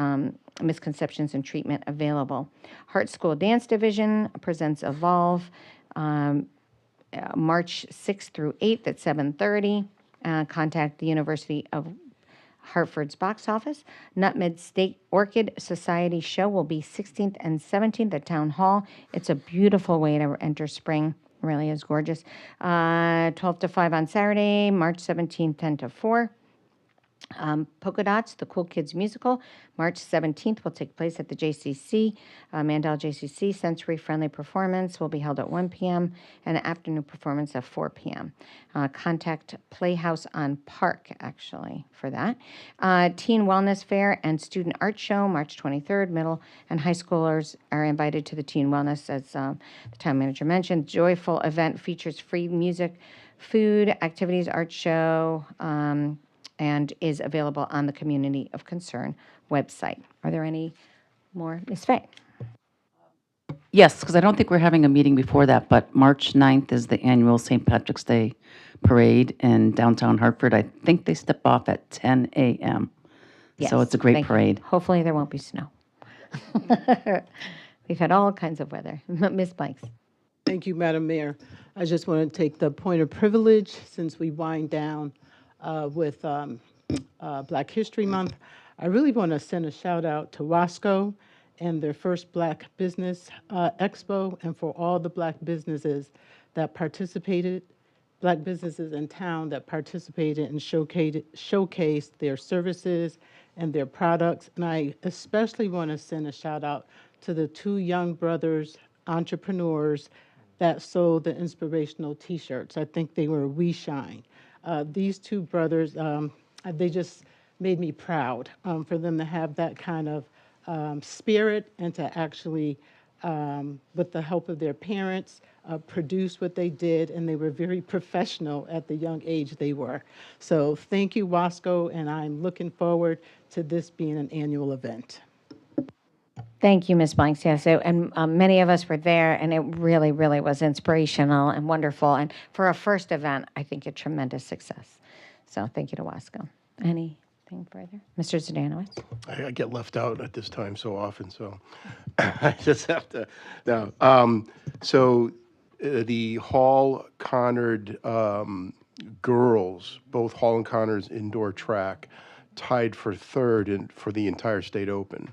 misconceptions and treatment available. Heart School Dance Division presents Evolve, March 6th through 8th at 7:30. Contact the University of Hartford's box office. Nutmeg State Orchid Society show will be 16th and 17th at Town Hall. It's a beautiful way to enter spring. It really is gorgeous. 12 to 5 on Saturday, March 17th, 10 to 4. Polka Dots, the Cool Kids Musical, March 17th will take place at the JCC, Mandel JCC. Sensory Friendly Performance will be held at 1 p.m. and an afternoon performance at 4 p.m. Contact Playhouse on Park, actually, for that. Teen Wellness Fair and Student Art Show, March 23rd. Middle and high schoolers are invited to the Teen Wellness, as the town manager mentioned. Joyful event features free music, food, activities, art show, and is available on the Community of Concern website. Are there any more? Ms. Fay? Yes, because I don't think we're having a meeting before that, but March 9th is the annual St. Patrick's Day Parade in downtown Hartford. I think they step off at 10 a.m. So Yes, it's a great thank you. parade. Hopefully there won't be snow. We've had all kinds of weather. Ms. Bikes? Thank you, Madam Mayor. I just want to take the point of privilege since we wind down with Black History Month. I really want to send a shout out to Wasco and their first Black Business Expo, and for all the Black businesses that participated, Black businesses in town that participated and showcased their services and their products. And I especially want to send a shout out to the two young brothers, entrepreneurs, that sold the inspirational T-shirts. I think they were We Shine. These two brothers, they just made me proud for them to have that kind of spirit and to actually, with the help of their parents, produce what they did, and they were very professional at the young age they were. So thank you, Wasco, and I'm looking forward to this being an annual event. Thank you, Ms. Blanks. Yes, and many of us were there, and it really, really was inspirational and wonderful. And for a first event, I think a tremendous success. So thank you to Wasco. Anything further? Mr. Zdanowitz? I get left out at this time so often, so I just have to. No. The Hall Connard girls, both Hall and Connors indoor track, tied for third for the entire state open.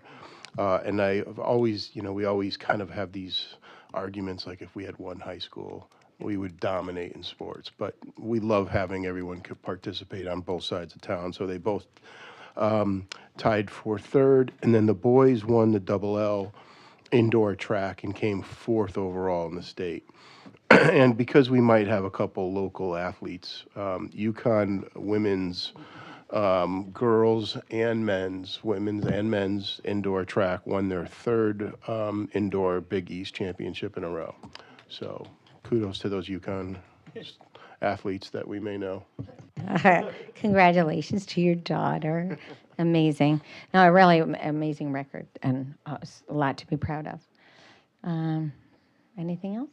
And I've always, we always kind of have these arguments, like if we had one high school, we would dominate in sports. But we love having everyone could participate on both sides of town. So they both tied for third. And then the boys won the double L indoor track and came fourth overall in the state. And because we might have a couple local athletes, UConn women's girls and women's and men's indoor track won their third indoor Big East championship in a row. So kudos to those UConn athletes that we may know. Congratulations to your daughter. Amazing. No, a really amazing record and a lot to be proud of. Anything else?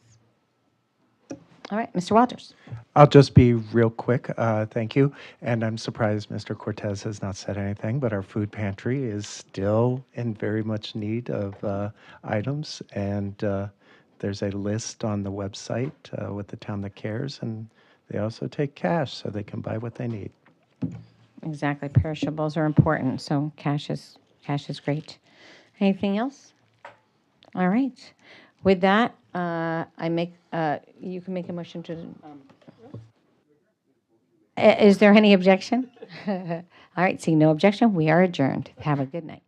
All right, Mr. Walters. I'll just be real quick. Thank you. And I'm surprised Mr. Cortez has not said anything, but our food pantry is still in very much need of items. And there's a list on the website with the town that cares. And they also take cash so they can buy what they need. Exactly. Perishables are important, so cash is great. Anything else? All right. With that, you can make a motion to. Is there any objection? All right. See no objection. We are adjourned. Have a good night.